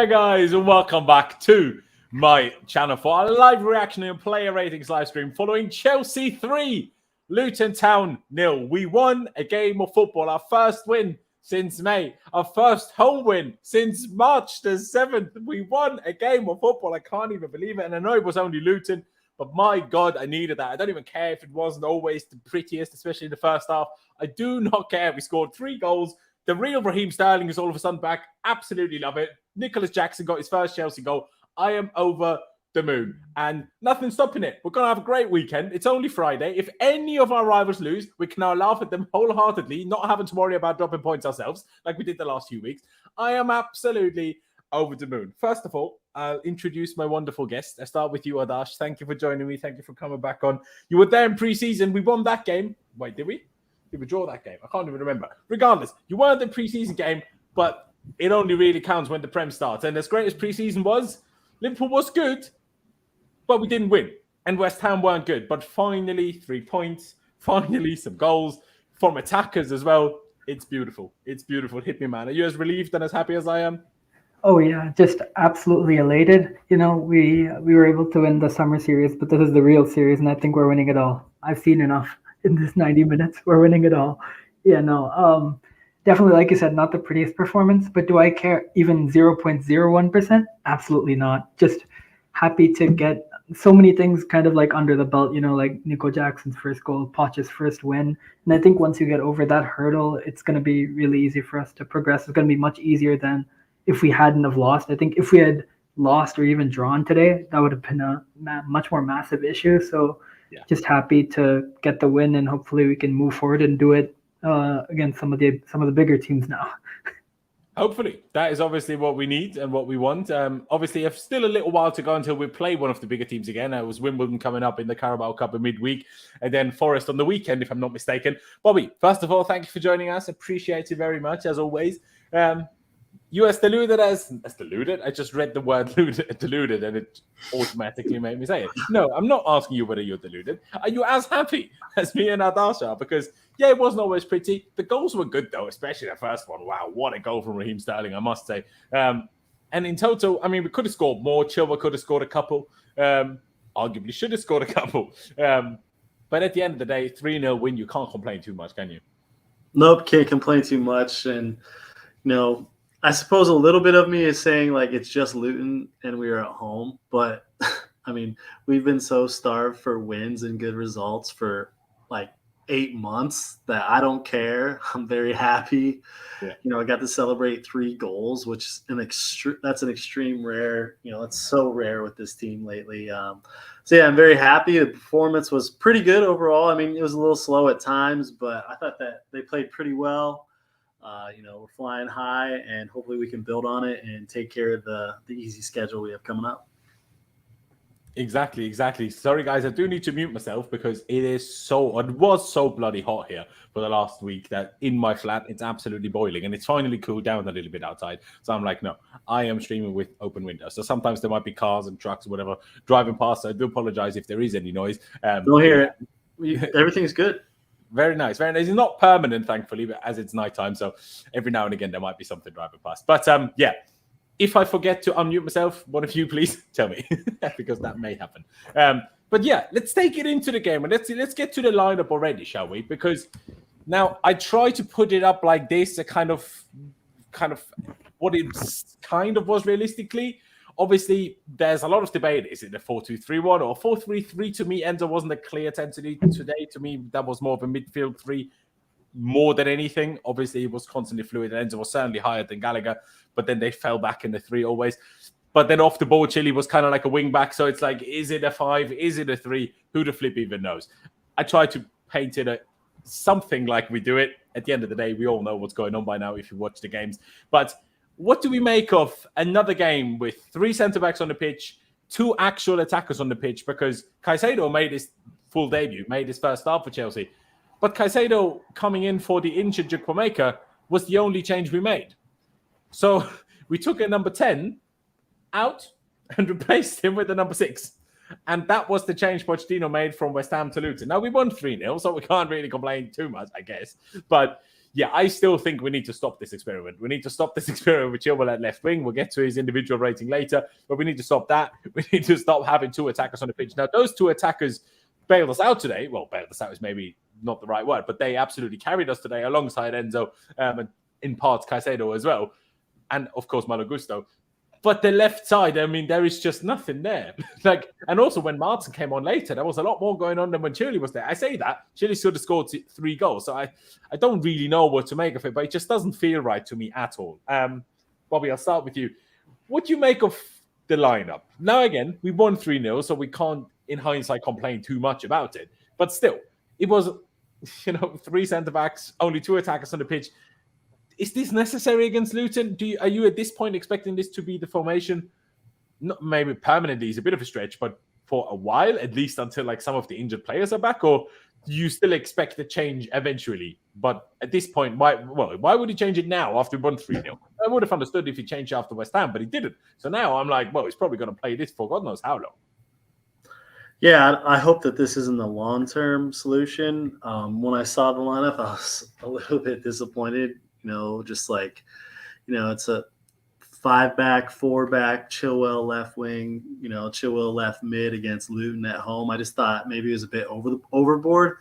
there, guys, and welcome back to my channel for a live reaction and player ratings live stream following Chelsea 3, Luton Town 0. We won a game of football, our first win since May, our first home win since March the 7th. We won a game of football. I can't even believe it. And I know it was only Luton, but my God, I needed that. I don't even care if it wasn't always the prettiest, especially in the first half. I do not care. We scored 3 goals. The real Raheem Sterling is all of a sudden back. Absolutely love it. Nicolas Jackson got his first Chelsea goal. I am over the moon. And nothing's stopping it. We're going to have a great weekend. It's only Friday. If any of our rivals lose, we can now laugh at them wholeheartedly, not having to worry about dropping points ourselves, like we did the last few weeks. I am absolutely over the moon. First of all, I'll introduce my wonderful guest. I start with you, Adash. Thank you for joining me. Thank you for coming back on. You were there in pre-season. We won that game. Wait, did we? Did we draw that game? I can't even remember. Regardless, you weren't in the pre-season game, but it only really counts when the Prem starts. And as great as pre-season was, Liverpool was good, but we didn't win. And West Ham weren't good. But finally, 3 points. Finally, some goals from attackers as well. It's beautiful. It's beautiful. Hit me, man. Are you as relieved and as happy as I am? Oh yeah, just absolutely elated. You know, we were able to win the summer series, but this is the real series, and I think we're winning it all. I've seen enough in this 90 minutes. We're winning it all. Yeah, no, definitely, like you said, not the prettiest performance, but do I care even 0.01%? Absolutely not. Just happy to get so many things kind of like under the belt, you know, like Nico Jackson's first goal, Poch's first win. And I think once you get over that hurdle, it's going to be really easy for us to progress. It's going to be much easier than if we hadn't have lost. I think if we had lost or even drawn today, that would have been a much more massive issue. So just happy to get the win, and hopefully we can move forward and do it against some of the bigger teams now. Hopefully. That is obviously what we need and what we want. Obviously, there's still a little while to go until we play one of the bigger teams again. It was Wimbledon coming up in the Carabao Cup in midweek, and then Forest on the weekend, if I'm not mistaken. Bobby, first of all, thank you for joining us. Appreciate it very much, as always. You as deluded as deluded? I just read the word deluded and it automatically made me say it. No, I'm not asking you whether you're deluded. Are you as happy as me and Adash are? Because, yeah, it wasn't always pretty. The goals were good, though, especially the first one. Wow, what a goal from Raheem Sterling, I must say. And in total, I mean, we could have scored more. Chilwell could have scored a couple. Arguably should have scored a couple. But at the end of the day, 3-0 win, you can't complain too much, can you? Nope, can't complain too much. And, you know, I suppose a little bit of me is saying, like, it's just Luton and we are at home. But, I mean, we've been so starved for wins and good results for, like, 8 months that I don't care. I'm very happy. Yeah. You know, I got to celebrate 3 goals, which is that's an extreme rare. You know, it's so rare with this team lately. So, yeah, I'm very happy. The performance was pretty good overall. I mean, it was a little slow at times, but I thought that they played pretty well. You know, we're flying high, and hopefully we can build on it and take care of the easy schedule we have coming up. Exactly. Sorry, guys, I do need to mute myself because it was so bloody hot here for the last week that in my flat, it's absolutely boiling, and it's finally cooled down a little bit outside. So I'm like, no, I am streaming with open windows. So sometimes there might be cars and trucks or whatever driving past. So I do apologize if there is any noise. Don't hear it. Everything's good. Very nice, very nice. It's not permanent, thankfully, but as it's nighttime, so every now and again there might be something driving past. But yeah, if I forget to unmute myself, one of you please tell me because that may happen. But yeah, let's take it into the game and let's get to the lineup already, shall we? Because now I try to put it up like this, a kind of what it kind of was realistically. Obviously, there's a lot of debate. Is it a 4-2-3-1 or 4-3-3? To me, Enzo wasn't a clear 10 today. To me, that was more of a midfield 3 more than anything. Obviously, it was constantly fluid. Enzo was certainly higher than Gallagher, but then they fell back in the 3 always. But then off the ball, Chile was kind of like a wing back. So it's like, is it a 5? Is it a 3? Who the flip even knows? I try to paint it something like we do it. At the end of the day, we all know what's going on by now if you watch the games. But what do we make of another game with 3 centre-backs on the pitch, 2 actual attackers on the pitch? Because Caicedo made his full debut, made his first start for Chelsea. But Caicedo coming in for the injured Chukwuemeka was the only change we made. So we took a number 10 out and replaced him with the number 6. And that was the change Pochettino made from West Ham to Luton. Now, we won 3-0, so we can't really complain too much, I guess. But yeah, I still think we need to stop this experiment. We need to stop this experiment with Chilwell at left wing. We'll get to his individual rating later, but we need to stop that. We need to stop having 2 attackers on the pitch. Now, those 2 attackers bailed us out today. Well, bailed us out is maybe not the right word, but they absolutely carried us today alongside Enzo and in parts Caicedo as well. And, of course, Malo Gusto. But the left side, I mean, there is just nothing there. And also when Martin came on later, there was a lot more going on than when Chile was there. I say that. Chile should have scored 3 goals. So I don't really know what to make of it, but it just doesn't feel right to me at all. Bobby, I'll start with you. What do you make of the lineup? Now, again, we won 3-0, so we can't, in hindsight, complain too much about it. But still, it was, 3 centre-backs, only 2 attackers on the pitch. Is this necessary against Luton? Are you at this point expecting this to be the formation? Not maybe permanently is a bit of a stretch, but for a while, at least until like some of the injured players are back, or do you still expect a change eventually? But at this point, why would he change it now after 1-3-0? I would have understood if he changed after West Ham, but he didn't. So now I'm like, well, he's probably going to play this for God knows how long. Yeah, I hope that this isn't a long-term solution. When I saw the lineup, I was a little bit disappointed. Just like, it's a 5-back, 4-back, Chilwell left wing, Chilwell left mid against Luton at home. I just thought maybe it was a bit overboard.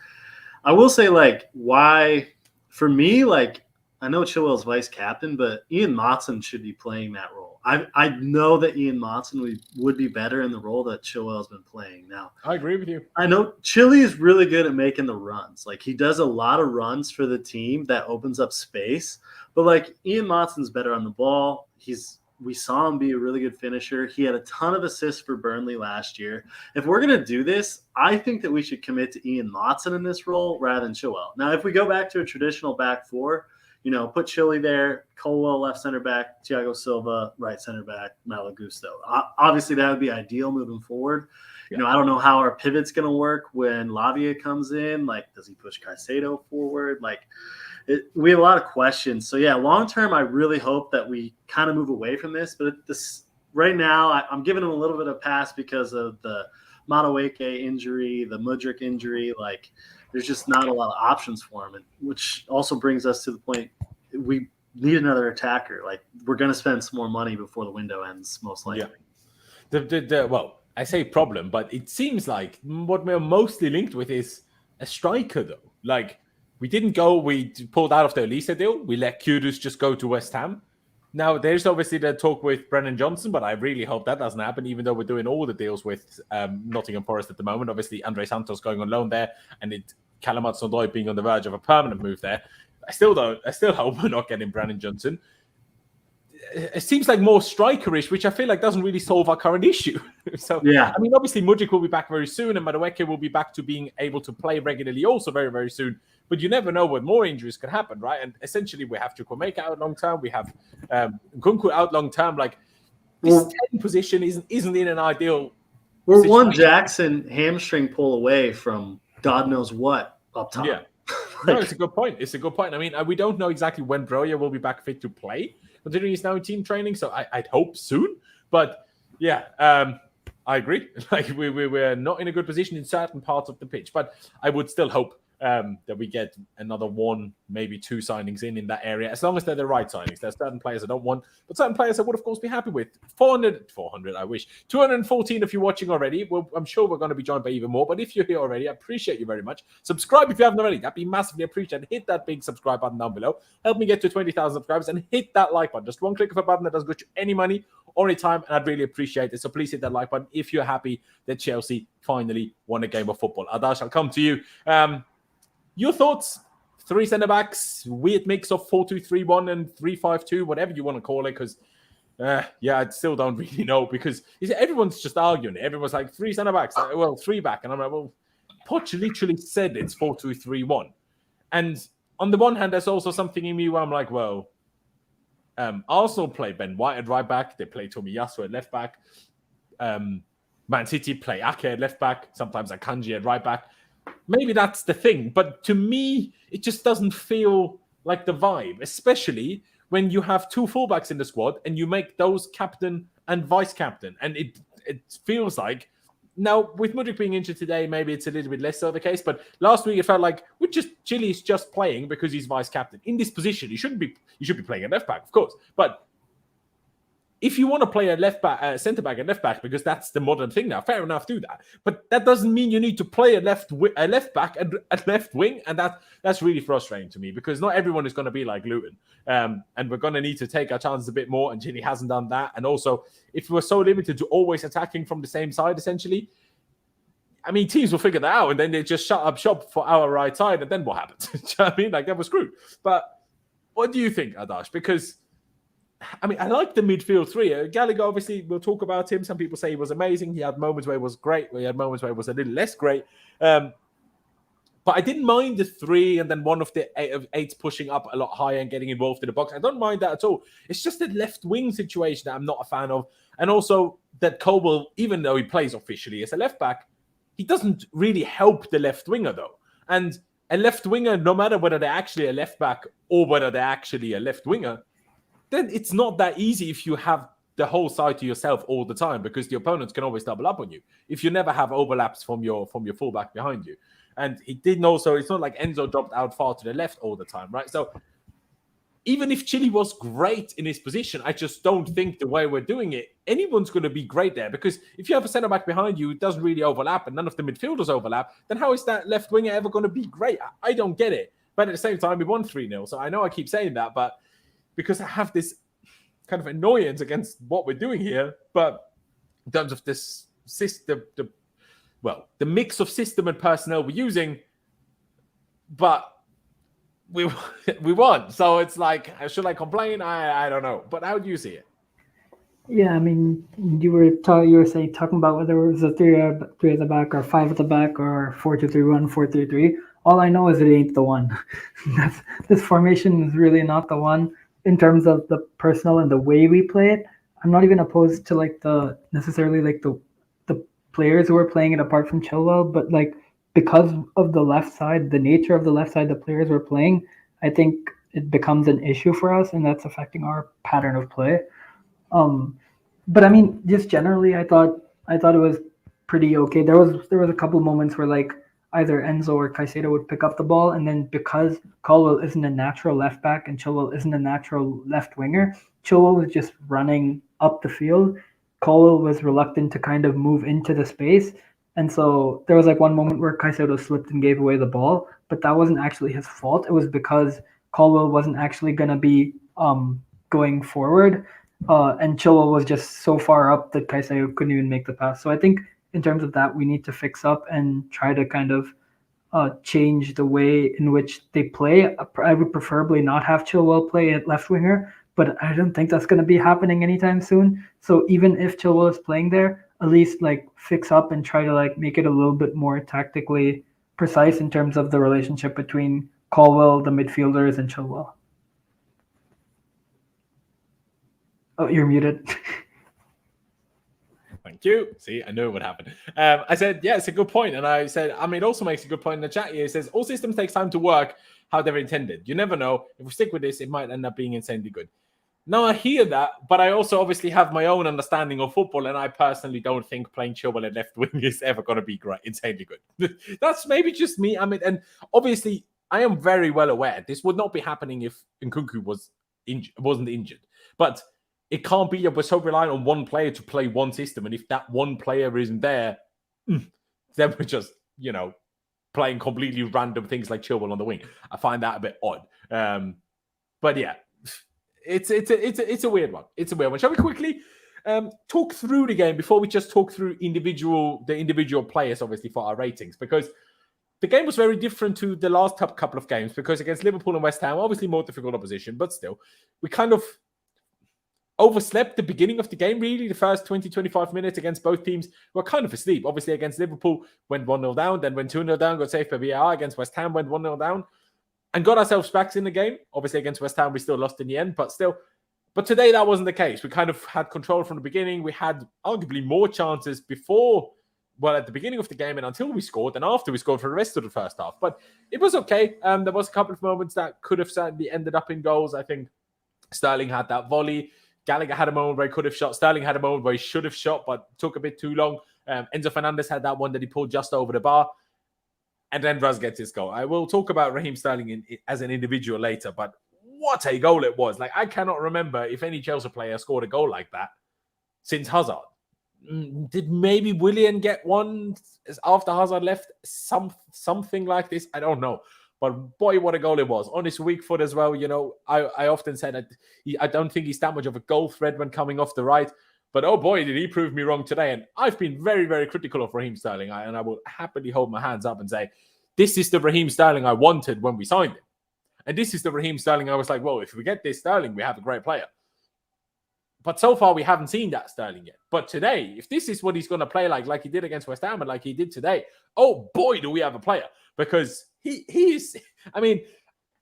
I will say, why, for me, I know Chilwell's vice captain, but Ian Maatsen should be playing that role. I know that Ian Maatsen would be better in the role that Chilwell's been playing now. I agree with you. I know Chile is really good at making the runs. He does a lot of runs for the team that opens up space. But Ian Maatsen's better on the ball. We saw him be a really good finisher. He had a ton of assists for Burnley last year. If we're going to do this, I think that we should commit to Ian Maatsen in this role rather than Chilwell. Now, if we go back to a traditional back 4, put Chile there, Colwell left center back, Thiago Silva right center back, Malo Gusto. Obviously, that would be ideal moving forward. I don't know how our pivot's going to work when Lavia comes in. Does he push Caicedo forward? We have a lot of questions. So, yeah, long term, I really hope that we kind of move away from this. But right now, I'm giving him a little bit of a pass because of the Madueke injury, the Mudryk injury. There's just not a lot of options for him, which also brings us to the point we need another attacker. We're going to spend some more money before the window ends, most likely. Yeah. Well, I say problem, but it seems like what we're mostly linked with is a striker, though. We pulled out of the Elisa deal. We let Kudus just go to West Ham. Now, there's obviously the talk with Brennan Johnson, but I really hope that doesn't happen, even though we're doing all the deals with Nottingham Forest at the moment. Obviously, Andre Santos going on loan there, and Callum Hudson-Odoi being on the verge of a permanent move there. I still hope we're not getting Brennan Johnson. It seems like more strikerish, which I feel like doesn't really solve our current issue. So, yeah. I mean, obviously, Mudryk will be back very soon, and Madueke will be back to being able to play regularly also very, very soon. But you never know when more injuries could happen, right? And essentially, we have Chukwuemeka out long term. We have Nkunku out long term. This 10 position isn't in an ideal situation. One Jackson hamstring pull away from God knows what up top. Yeah. No, it's a good point. I mean, we don't know exactly when Broja will be back fit to play, considering he's now in team training. So I'd hope soon. But yeah, I agree. We're not in a good position in certain parts of the pitch. But I would still hope that we get another 1, maybe 2 signings in that area, as long as they're the right signings. There's certain players I don't want, but certain players I would, of course, be happy with. 400, I wish. 214 if you're watching already. I'm sure we're going to be joined by even more, but if you're here already, I appreciate you very much. Subscribe if you haven't already. That'd be massively appreciated. Hit that big subscribe button down below. Help me get to 20,000 subscribers, and hit that like button. Just one click of a button that doesn't cost you any money or any time, and I'd really appreciate it. So please hit that like button if you're happy that Chelsea finally won a game of football. Adash, I'll come to you. Your thoughts? 3 centre-backs, weird mix of 4-2-3-1 and 3-5-2, whatever you want to call it, because, I still don't really know, because everyone's just arguing. Everyone's like, 3 centre-backs, 3 back. And I'm like, well, Poch literally said it's 4-2-3-1. And on the one hand, there's also something in me where I'm like, well, Arsenal play Ben White at right back. They play Tomiyasu at left back. Man City play Ake at left back. Sometimes Akanji at right back. Maybe that's the thing, but to me, it just doesn't feel like the vibe, especially when you have 2 fullbacks in the squad and you make those captain and vice captain. And it feels like, now with Mudryk being injured today, maybe it's a little bit less so the case, but last week it felt like with Chile is just playing because he's vice captain in this position. He should be playing at left back, of course. But if you want to play a left back, centre back, and left back, because that's the modern thing now, fair enough, do that. But that doesn't mean you need to play a left back and a left wing, and that's really frustrating to me because not everyone is going to be like Luton, and we're going to need to take our chances a bit more. And Chile hasn't done that, and also if we're so limited to always attacking from the same side, essentially, I mean, teams will figure that out, and then they just shut up shop for our right side, and then what happens? Do you know what I mean? Like, that was screwed. But what do you think, Adash? Because I mean, I like the midfield three. Gallagher, obviously, we'll talk about him. Some people say he was amazing. He had moments where he was great. He had moments where he was a little less great. But I didn't mind the three and then one of the eights pushing up a lot higher and getting involved in the box. I don't mind that at all. It's just the left wing situation that I'm not a fan of. And also that Colwell, even though he plays officially as a left back, he doesn't really help the left winger, though. And a left winger, no matter whether they're actually a left back or whether they're actually a left winger, then it's not that easy if you have the whole side to yourself all the time, because the opponents can always double up on you if you never have overlaps from your fullback behind you. And he didn't also, it's not like Enzo dropped out far to the left all the time, right? So even if Chile was great in his position, I just don't think the way we're doing it, anyone's going to be great there, because if you have a centre-back behind you, it doesn't really overlap and none of the midfielders overlap, then how is that left winger ever going to be great? I don't get it. But at the same time, we won 3-0, so I know I keep saying that, but because I have this kind of annoyance against what we're doing here, but in terms of this system, the mix of system and personnel we're using, but we won. So it's like, should I complain? I don't know. But how do you see it? Yeah, I mean, you were talking about whether it was a three at the back or 5 at the back or 4-2-3-1, 4-3-3. All I know is it ain't the one. This formation is really not the one. In terms of the personnel and the way we play it, I'm not even opposed to the players who are playing it apart from Chilwell, but because of the left side, the nature of the left side the players were playing, I think it becomes an issue for us, and that's affecting our pattern of play. But I mean, just generally, I thought it was pretty okay. There was a couple moments where either Enzo or Caicedo would pick up the ball, and then because Colwell isn't a natural left back and Chilwell isn't a natural left winger, Chilwell was just running up the field. Colwell was reluctant to kind of move into the space, and so there was one moment where Caicedo slipped and gave away the ball, but that wasn't actually his fault. It was because Colwell wasn't actually going to be going forward, and Chilwell was just so far up that Caicedo couldn't even make the pass. So I think in terms of that, we need to fix up and try to kind of change the way in which they play. I would preferably not have Chilwell play at left winger, but I don't think that's going to be happening anytime soon. So even if Chilwell is playing there, at least fix up and try to make it a little bit more tactically precise in terms of the relationship between Colwell, the midfielders, and Chilwell. Oh, you're muted. Thank you. See, I knew it would happen. I said, yeah, it's a good point. And I said, it also makes a good point in the chat here. It says, all systems takes time to work how they're intended. You never know. If we stick with this, it might end up being insanely good. Now, I hear that, but I also obviously have my own understanding of football, and I personally don't think playing Chilwell at left wing is ever going to be great, insanely good. That's maybe just me. And obviously, I am very well aware this would not be happening if Nkunku wasn't injured. But it can't be we're so reliant on one player to play one system. And if that one player isn't there, then we're just, playing completely random things like Chilwell on the wing. I find that a bit odd. But yeah, it's a weird one. It's a weird one. Shall we quickly talk through the game before we just talk through the individual players, obviously, for our ratings? Because the game was very different to the last couple of games, because against Liverpool and West Ham, obviously more difficult opposition, but still, we kind of overslept the beginning of the game, really. The first 20-25 minutes against both teams were kind of asleep. Obviously, against Liverpool, went 1-0 down, then went 2-0 down, got saved by VAR. Against West Ham, went 1-0 down, and got ourselves back in the game. Obviously, against West Ham, we still lost in the end, but still. But today, that wasn't the case. We kind of had control from the beginning. We had arguably more chances at the beginning of the game and until we scored, and after we scored for the rest of the first half. But it was okay. There was a couple of moments that could have certainly ended up in goals. I think Sterling had that volley. Gallagher had a moment where he could have shot. Sterling had a moment where he should have shot, but took a bit too long. Enzo Fernandez had that one that he pulled just over the bar. and then Russ gets his goal. I will talk about Raheem Sterling as an individual later, but what a goal it was. Like, I cannot remember if any Chelsea player scored a goal like that since Hazard. Did maybe Willian get one after Hazard left? Something like this? I don't know. But boy, what a goal it was. On his weak foot as well. You know, I often said that I don't think he's that much of a goal threat when coming off the right. But oh boy, did he prove me wrong today. And I've been very, very critical of Raheem Sterling. And I will happily hold my hands up and say, this is the Raheem Sterling I wanted when we signed him. And this is the Raheem Sterling I was like, well, if we get this Sterling, we have a great player. But so far, we haven't seen that Sterling yet. But today, if this is what he's going to play like he did against West Ham and like he did today, oh boy, do we have a player. Because he is, I mean,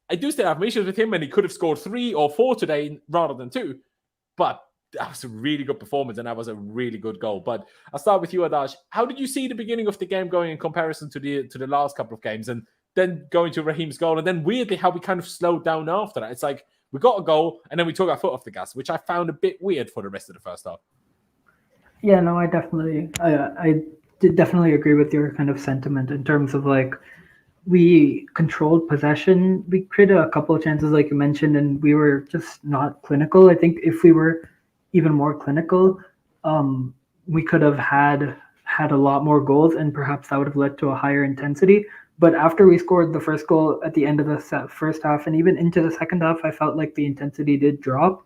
I do still have issues with him, and he could have scored 3 or 4 today rather than 2. But that was a really good performance, and that was a really good goal. But I'll start with you, Adash. How did you see the beginning of the game going in comparison to the last couple of games, and then going to Raheem's goal, and then weirdly how we kind of slowed down after that? It's like we got a goal, and then we took our foot off the gas, which I found a bit weird for the rest of the first half. Yeah, no, I did definitely agree with your kind of sentiment in terms of like we controlled possession. We created a couple of chances, like you mentioned, and we were just not clinical. I think if we were even more clinical, we could have had a lot more goals, and perhaps that would have led to a higher intensity. But after we scored the first goal at the end of the first half and even into the second half, I felt like the intensity did drop.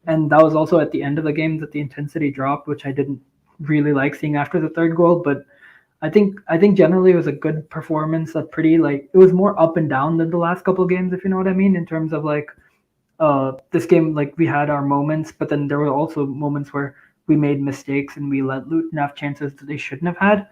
And that was also at the end of the game that the intensity dropped, which I didn't really like seeing after the third goal. But I think generally it was a good performance. That pretty like it was more up and down than the last couple of games, if you know what I mean, in terms of like this game, like we had our moments, but then there were also moments where we made mistakes and we let Luton have chances that they shouldn't have had.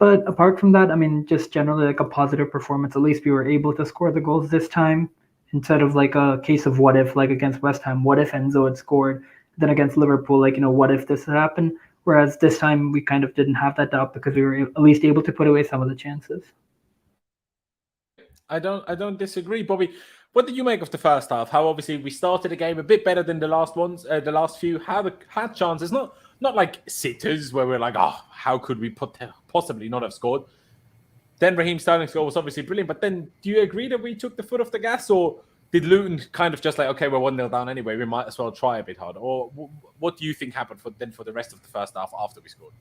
But apart from that, I mean, just generally like a positive performance. At least we were able to score the goals this time instead of like a case of what if, like against West Ham, what if Enzo had scored? Then against Liverpool, like, you know, what if this had happened? Whereas this time we kind of didn't have that doubt because we were at least able to put away some of the chances. I don't disagree, Bobby. What did you make of the first half? How obviously we started the game a bit better than the last ones, the last few had chances, not like sitters where we're like, oh, how could we possibly not have scored? Then Raheem Sterling's goal was obviously brilliant, but then do you agree that we took the foot off the gas, or did Luton kind of just like, okay, we're 1-0 down anyway, we might as well try a bit harder? Or what do you think happened for the rest of the first half after we scored?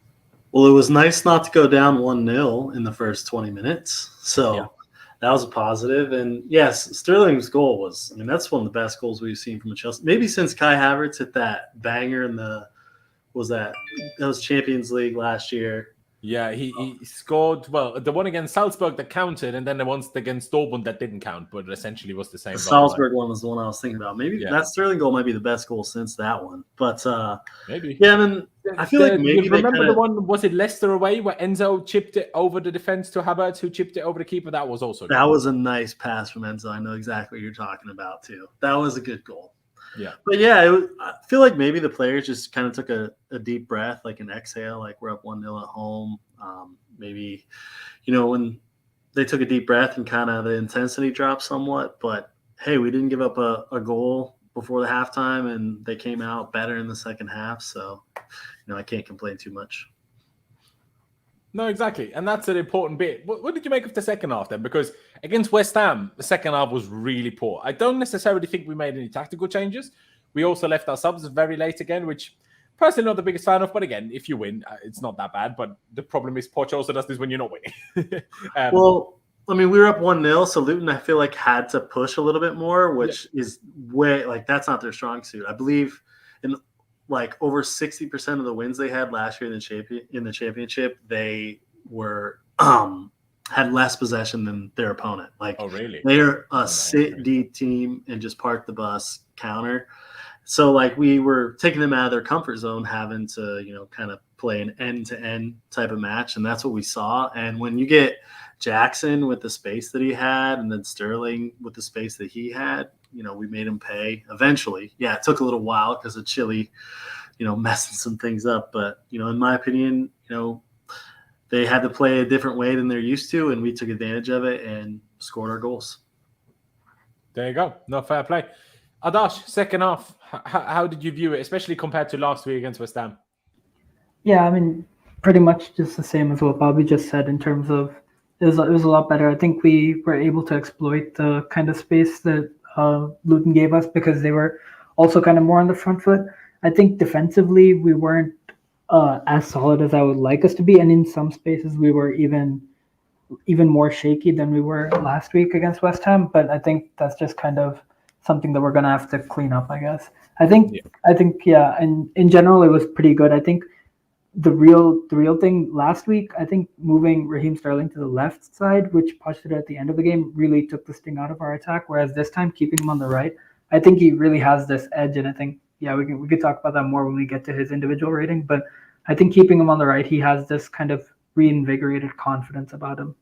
Well, it was nice not to go down 1-0 in the first 20 minutes. So that was a positive. And yes, Sterling's goal was, I mean, that's one of the best goals we've seen from a Chelsea. Maybe since Kai Havertz hit that banger in that was Champions League last year. Yeah, he scored, well, the one against Salzburg that counted, and then the ones against Dortmund that didn't count, but essentially was the same. The Salzburg one was the one I was thinking about. Maybe that Sterling goal might be the best goal since that one. But maybe. Yeah, I mean, I feel like maybe you remember the one, was it Leicester away, where Enzo chipped it over the defense to Havertz, who chipped it over the keeper? That was also that was a nice pass from Enzo. I know exactly what you're talking about, too. That was a good goal. Yeah. But yeah, I feel like maybe the players just kind of took a deep breath, like an exhale, like we're up 1-0 at home. Maybe, you know, when they took a deep breath and kind of the intensity dropped somewhat. But, hey, we didn't give up a goal before the halftime, and they came out better in the second half. So, you know, I can't complain too much. No, exactly. And that's an important bit. What did you make of the second half then? Because against West Ham, the second half was really poor. I don't necessarily think we made any tactical changes. We also left our subs very late again, which personally not the biggest fan of. But again, if you win, it's not that bad. But the problem is Poch also does this when you're not winning. Well, I mean, we were up 1-0, so Luton, I feel like, had to push a little bit more, which is way, like, that's not their strong suit. I believe in like over 60% of the wins they had last year in the championship, they were had less possession than their opponent. Like, oh really? They're a sit deep team and just park the bus counter. So like we were taking them out of their comfort zone, having to, you know, kind of play an end-to-end type of match, and that's what we saw. And when you get Jackson with the space that he had, and then Sterling with the space that he had, you know, we made him pay eventually. Yeah, it took a little while because of Chile, you know, messing some things up. But, you know, in my opinion, you know, they had to play a different way than they're used to, and we took advantage of it and scored our goals. There you go. No, fair play. Adash, second half, how did you view it, especially compared to last week against West Ham? Yeah, I mean, pretty much just the same as what Bobby just said in terms of it was a lot better. I think we were able to exploit the kind of space that Luton gave us because they were also kind of more on the front foot. I think defensively we weren't as solid as I would like us to be, and in some spaces we were even more shaky than we were last week against West Ham. But I think that's just kind of something that we're gonna have to clean up, I guess. I think yeah, and in general it was pretty good. I think the real thing last week, I think moving Raheem Sterling to the left side, which Pochettino at the end of the game really took the sting out of our attack. Whereas this time keeping him on the right, I think he really has this edge, and I think we could talk about that more when we get to his individual rating. But I think keeping him on the right, he has this kind of reinvigorated confidence about him.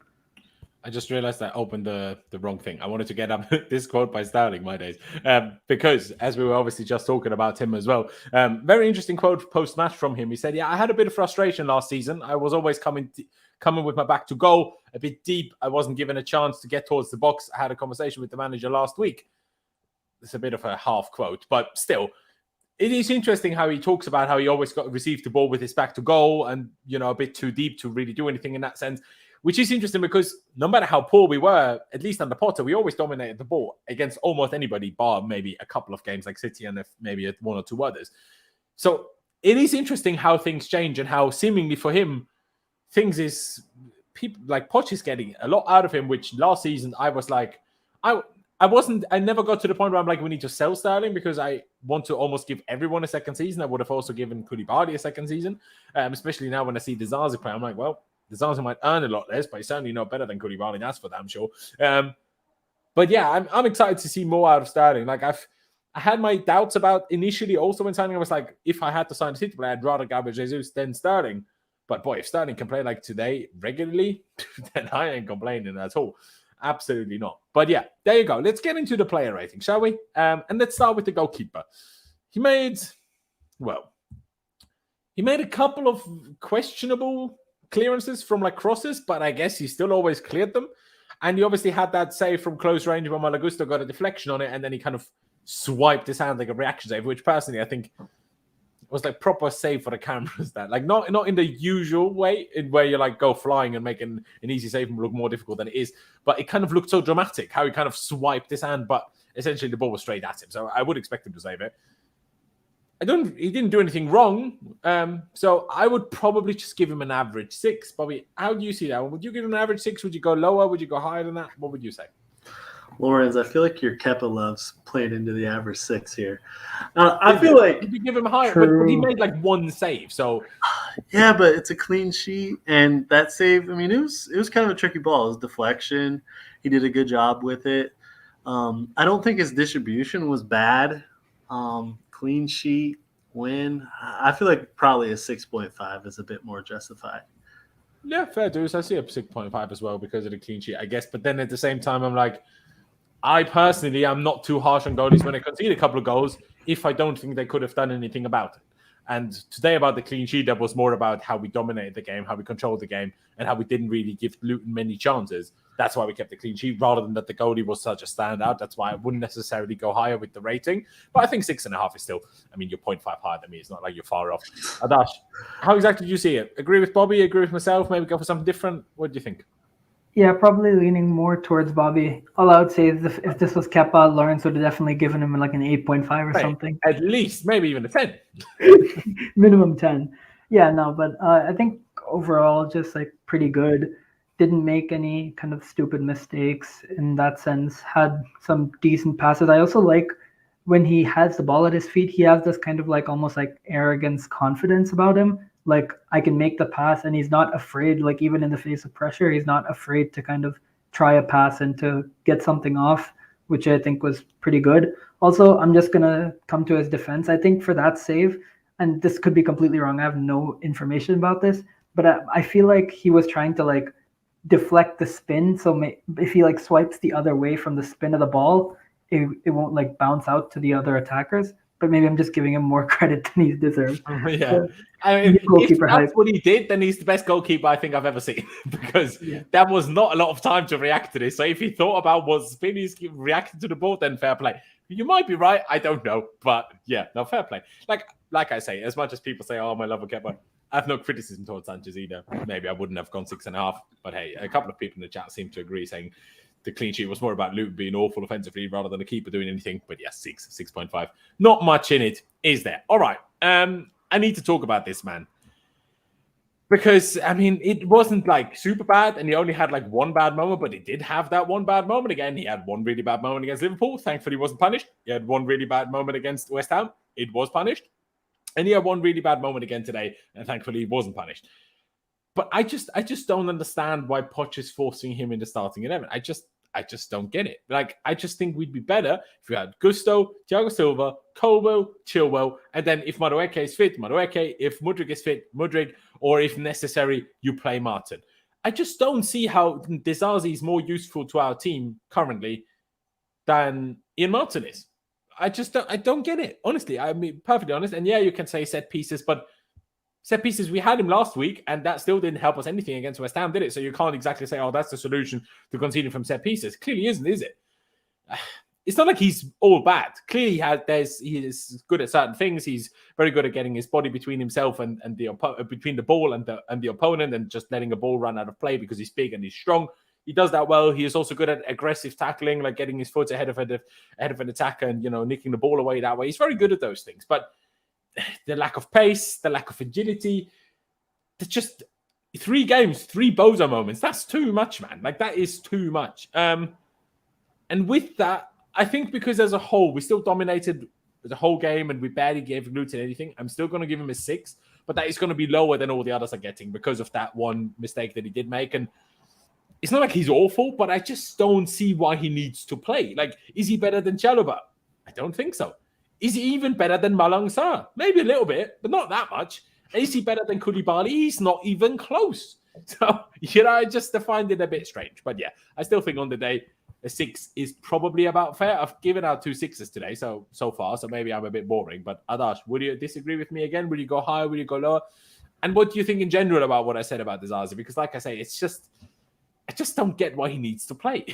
I just realized I opened the wrong thing. I wanted to get up this quote by Sterling, my days, because as we were obviously just talking about him as well, very interesting quote post-match from him. He said, yeah, I had a bit of frustration last season. I was always coming with my back to goal, a bit deep. I wasn't given a chance to get towards the box. I had a conversation with the manager last week. It's a bit of a half quote, but still, it is interesting how he talks about how he always received the ball with his back to goal and, a bit too deep to really do anything in that sense. Which is interesting because no matter how poor we were, at least under Potter, we always dominated the ball against almost anybody, bar maybe a couple of games like City and maybe one or two others. So it is interesting how things change and how seemingly for him, things is people like Poch is getting a lot out of him, which last season I was like, I never got to the point where I'm like, we need to sell Sterling because I want to almost give everyone a second season. I would have also given Koulibaly a second season, especially now when I see the Zaza play. I'm like, well, the Zaza might earn a lot less, but he's certainly not better than Koulibaly. That's for damn sure. But yeah, I'm excited to see more out of Sterling. Like I had my doubts about initially also when signing. I was like, if I had to sign a City player, I'd rather Gabriel Jesus than Sterling. But boy, if Sterling can play like today regularly, then I ain't complaining at all. Absolutely not. But yeah, there you go. Let's get into the player rating, shall we? And let's start with the goalkeeper. He made a couple of questionable clearances from like crosses, but I guess he still always cleared them. And he obviously had that save from close range when Malagusto got a deflection on it, and then he kind of swiped his hand like a reaction save, which personally I think was like proper save for the cameras. That like not in the usual way in where you like go flying and make an easy save look more difficult than it is, but it kind of looked so dramatic how he kind of swiped his hand, but essentially the ball was straight at him. So I would expect him to save it. He didn't do anything wrong. So I would probably just give him an average 6. Bobby, how do you see that? Would you give him an average 6? Would you go lower? Would you go higher than that? What would you say? Laurenz, I feel like your Kepa loves playing into the average 6 here. I feel like if you give him higher, but he made like one save, so yeah, but it's a clean sheet, and that save. I mean, it was kind of a tricky ball. It was deflection. He did a good job with it. I don't think his distribution was bad. Clean sheet win. I feel like probably a 6.5 is a bit more justified. Yeah, fair dues. I see a 6.5 as well because of the clean sheet, I guess. But then at the same time, I'm like, I personally am not too harsh on goalies when they concede a couple of goals if I don't think they could have done anything about it. And today about the clean sheet, that was more about how we dominated the game, how we controlled the game, and how we didn't really give Luton many chances. That's why we kept the clean sheet rather than that the goalie was such a standout. That's why I wouldn't necessarily go higher with the rating. But I think 6.5 is still, I mean, you're 0.5 higher than me. It's not like you're far off. Adash, how exactly do you see it? Agree with Bobby? Agree with myself? Maybe go for something different? What do you think? Yeah, probably leaning more towards Bobby. All I would say is if this was Kepa, Laurenz would have definitely given him like an 8.5 or something. At least, maybe even a 10. Minimum 10. Yeah, no, but I think overall just like pretty good. Didn't make any kind of stupid mistakes in that sense. Had some decent passes. I also like when he has the ball at his feet, he has this kind of like almost like arrogance, confidence about him. Like I can make the pass and he's not afraid, like even in the face of pressure, he's not afraid to kind of try a pass and to get something off, which I think was pretty good. Also, I'm just going to come to his defense. I think for that save, and this could be completely wrong, I have no information about this, but I feel like he was trying to like deflect the spin. So if he like swipes the other way from the spin of the ball, it won't like bounce out to the other attackers. But but maybe I'm just giving him more credit than he deserves. Yeah. So, I mean, if goalkeeper that's hype. what he did, then he's the best goalkeeper I think I've ever seen because that was not a lot of time to react to this. So if he thought about was Spinny's reacting to the ball, then fair play. You might be right. I don't know. But yeah, no, fair play. Like I say, as much as people say, oh, my love of Kepa, I have no criticism towards Sanchez either. Maybe I wouldn't have gone 6.5. But hey, a couple of people in the chat seem to agree, saying the clean sheet was more about Luton being awful offensively rather than a keeper doing anything. But yeah, 6.5. Not much in it, is there? All right. I need to talk about this, man. Because, I mean, it wasn't like super bad, and he only had like one bad moment, but he did have that one bad moment again. He had one really bad moment against Liverpool. Thankfully, he wasn't punished. He had one really bad moment against West Ham. It was punished. And he had one really bad moment again today, and thankfully, he wasn't punished. But I just don't understand why Poch is forcing him into starting 11. I just don't get it. Like, I just think we'd be better if we had Gusto, Thiago Silva, Colwell, Chilwell, and then if Madueke is fit, Madueke, if Mudryk is fit, Mudryk, or if necessary, you play Martin. I just don't see how Disasi is more useful to our team currently than Ian Martin is. I don't get it. Honestly, I mean, perfectly honest. And yeah, you can say set pieces, but set pieces, we had him last week, and that still didn't help us anything against West Ham, did it? So you can't exactly say, oh, that's the solution to conceding from set pieces. Clearly isn't, is it? It's not like he's all bad. Clearly he is good at certain things. He's very good at getting his body between himself and between the ball and the opponent, and just letting a ball run out of play because he's big and he's strong. He does that well. He is also good at aggressive tackling, like getting his foot ahead of an attacker and, nicking the ball away that way. He's very good at those things. But the lack of pace, the lack of agility, it's just 3 games, 3 bozo moments. That's too much, man. Like, that is too much. And with that, I think because as a whole, we still dominated the whole game and we barely gave Luton anything, I'm still going to give him a 6, but that is going to be lower than all the others are getting because of that one mistake that he did make. And it's not like he's awful, but I just don't see why he needs to play. Like, is he better than Chalobah? I don't think so. Is he even better than Malang Sarr? Maybe a little bit, but not that much. Is he better than Koulibaly? He's not even close. So, I just find it a bit strange. But yeah, I still think on the day, a 6 is probably about fair. I've given out 2 6s today so far, so maybe I'm a bit boring. But Adash, would you disagree with me again? Will you go higher? Will you go lower? And what do you think in general about what I said about Disasi? Because like I say, I just don't get why he needs to play.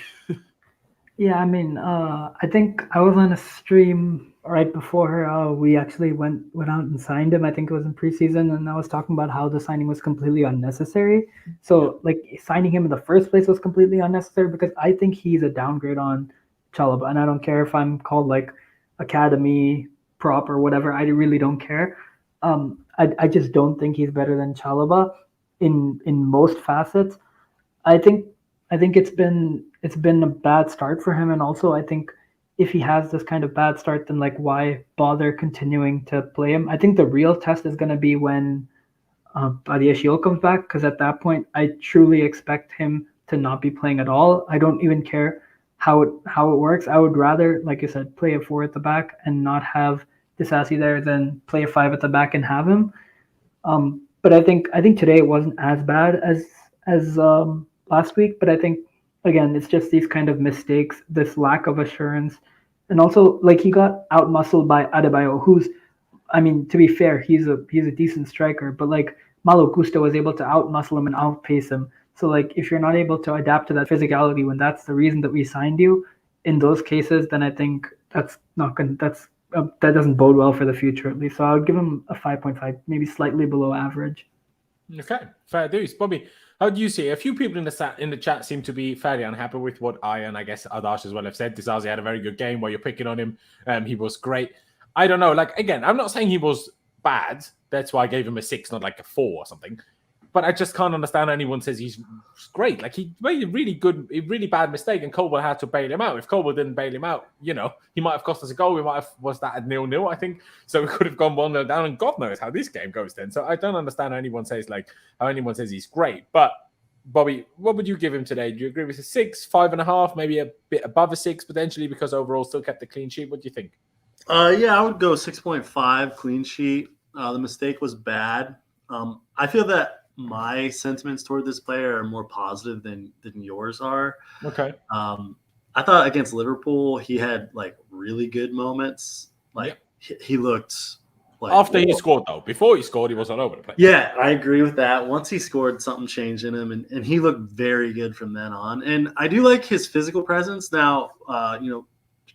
Yeah, I mean, I think I was on a stream right before we actually went out and signed him. I think it was in preseason, and I was talking about how the signing was completely unnecessary. So, signing him in the first place was completely unnecessary because I think he's a downgrade on Chalobah, and I don't care if I'm called academy prop or whatever. I really don't care. I just don't think he's better than Chalobah in most facets. I think it's been a bad start for him, and also I think if he has this kind of bad start, then why bother continuing to play him? I think the real test is going to be when Badiashile comes back, because at that point I truly expect him to not be playing at all. I don't even care how it works. I would rather, like you said, play a 4 at the back and not have Disasi there than play a 5 at the back and have him. But I think today it wasn't as bad as last week, but I think again it's just these kind of mistakes, this lack of assurance, and also he got out-muscled by Adebayo, who's, I mean, to be fair, he's a decent striker, but Malo Gusto was able to out-muscle him and outpace him. So if you're not able to adapt to that physicality when that's the reason that we signed you, in those cases, then I think that doesn't bode well for the future, at least. So I would give him a 5.5, maybe slightly below average. Okay, fair dues. Bobby, how do you see it? A few people in the chat seem to be fairly unhappy with what I, and I guess Adash as well, have said. Disasi had a very good game while you're picking on him. He was great. I don't know. Again, I'm not saying he was bad. That's why I gave him a 6, not a 4 or something. But I just can't understand anyone says he's great. He made a really bad mistake, and Colwell had to bail him out. If Colwell didn't bail him out, he might have cost us a goal. We might have, was that at 0-0, I think. So we could have gone 1-0 down, and God knows how this game goes then. So I don't understand how anyone says he's great. But Bobby, what would you give him today? Do you agree with a 6, 5.5, maybe a bit above a 6 potentially, because overall still kept the clean sheet? What do you think? Yeah, I would go 6.5 clean sheet. The mistake was bad. I feel that my sentiments toward this player are more positive than yours are. Okay. I thought against Liverpool he had really good moments. he looked like After he scored, though. Before he scored, he was all over the place. Yeah, I agree with that. Once he scored, something changed in him, and he looked very good from then on. And I do like his physical presence. Now,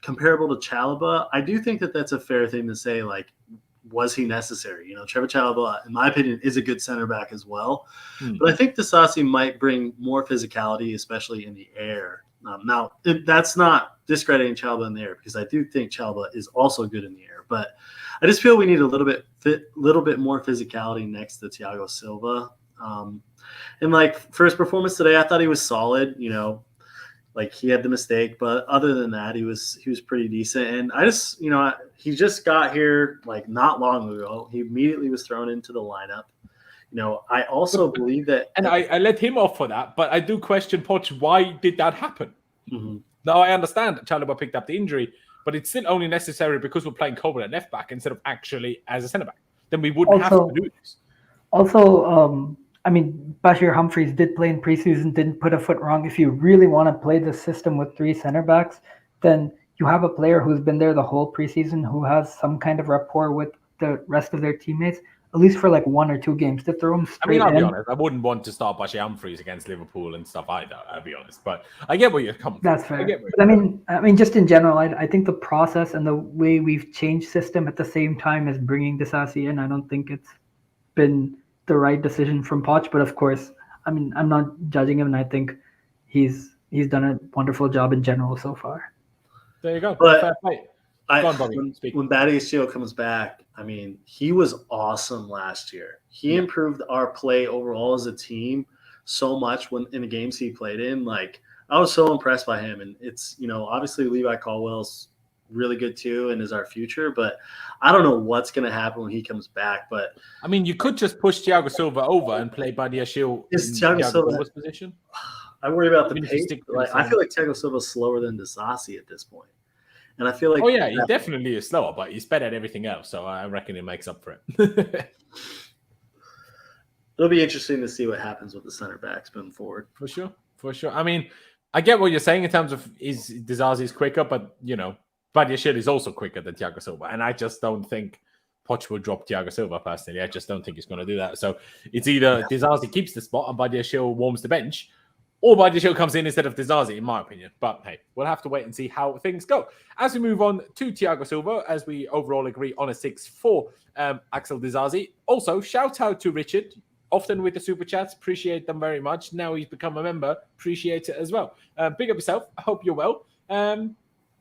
comparable to Chalobah, I do think that that's a fair thing to say, like, was he necessary? Trevor Chalobah, in my opinion, is a good center back as well. But I think Disasi might bring more physicality, especially in the air. Now, that's not discrediting Chalobah in the air, because I do think Chalobah is also good in the air. But I just feel we need a little bit more physicality next to Thiago Silva. And like for his performance today, I thought he was solid. Like he had the mistake, but other than that, he was pretty decent. And I just, he just got here like not long ago. He immediately was thrown into the lineup. I also believe that, and I let him off for that, but I do question Poch. Why did that happen? Mm-hmm. Now I understand that Chalobah picked up the injury, but it's still only necessary because we're playing Coleman at left back instead of actually as a centre back. Then we wouldn't have to do this. Also, Bashir Humphreys did play in preseason, didn't put a foot wrong. If you really want to play the system with 3 center backs, then you have a player who's been there the whole preseason, who has some kind of rapport with the rest of their teammates, at least for like 1 or 2 games, to throw them straight I'll be in. honest. I wouldn't want to start Bashir Humphreys against Liverpool and stuff either. I'll be honest, but I get where you're coming from. That's fair. But just in general, I think the process and the way we've changed system at the same time as bringing Disasi in, I don't think it's been the right decision from Poch. But of course, I'm not judging him, and I think he's done a wonderful job in general so far. There you go. But fair play. When Badiashile comes back, he was awesome last year. He improved our play overall as a team so much when in the games he played in. Like, I was so impressed by him. And it's, obviously Levi Colwell's really good too and is our future, but I don't know what's going to happen when he comes back. But you could just push Thiago Silva over and play Badiashile in Thiago Silva's position. I worry about the pace. I feel like Thiago Silva's slower than Disasi at this point. And I feel like he definitely is slower, but he's better at everything else. So I reckon it makes up for it. It'll be interesting to see what happens with the center backs moving forward. For sure. I get what you're saying in terms of Disasi's quicker, but Badiashile is also quicker than Thiago Silva, and I just don't think Poch will drop Thiago Silva personally. I just don't think he's going to do that. So it's either Disasi keeps the spot and Badiashile warms the bench, or Badiashile comes in instead of Disasi, in my opinion. But hey, we'll have to wait and see how things go. As we move on to Thiago Silva, as we overall agree on a 6 for Axel Disasi. Also, shout out to Richard, often with the super chats. Appreciate them very much. Now he's become a member. Appreciate it as well. Big up yourself. I hope you're well.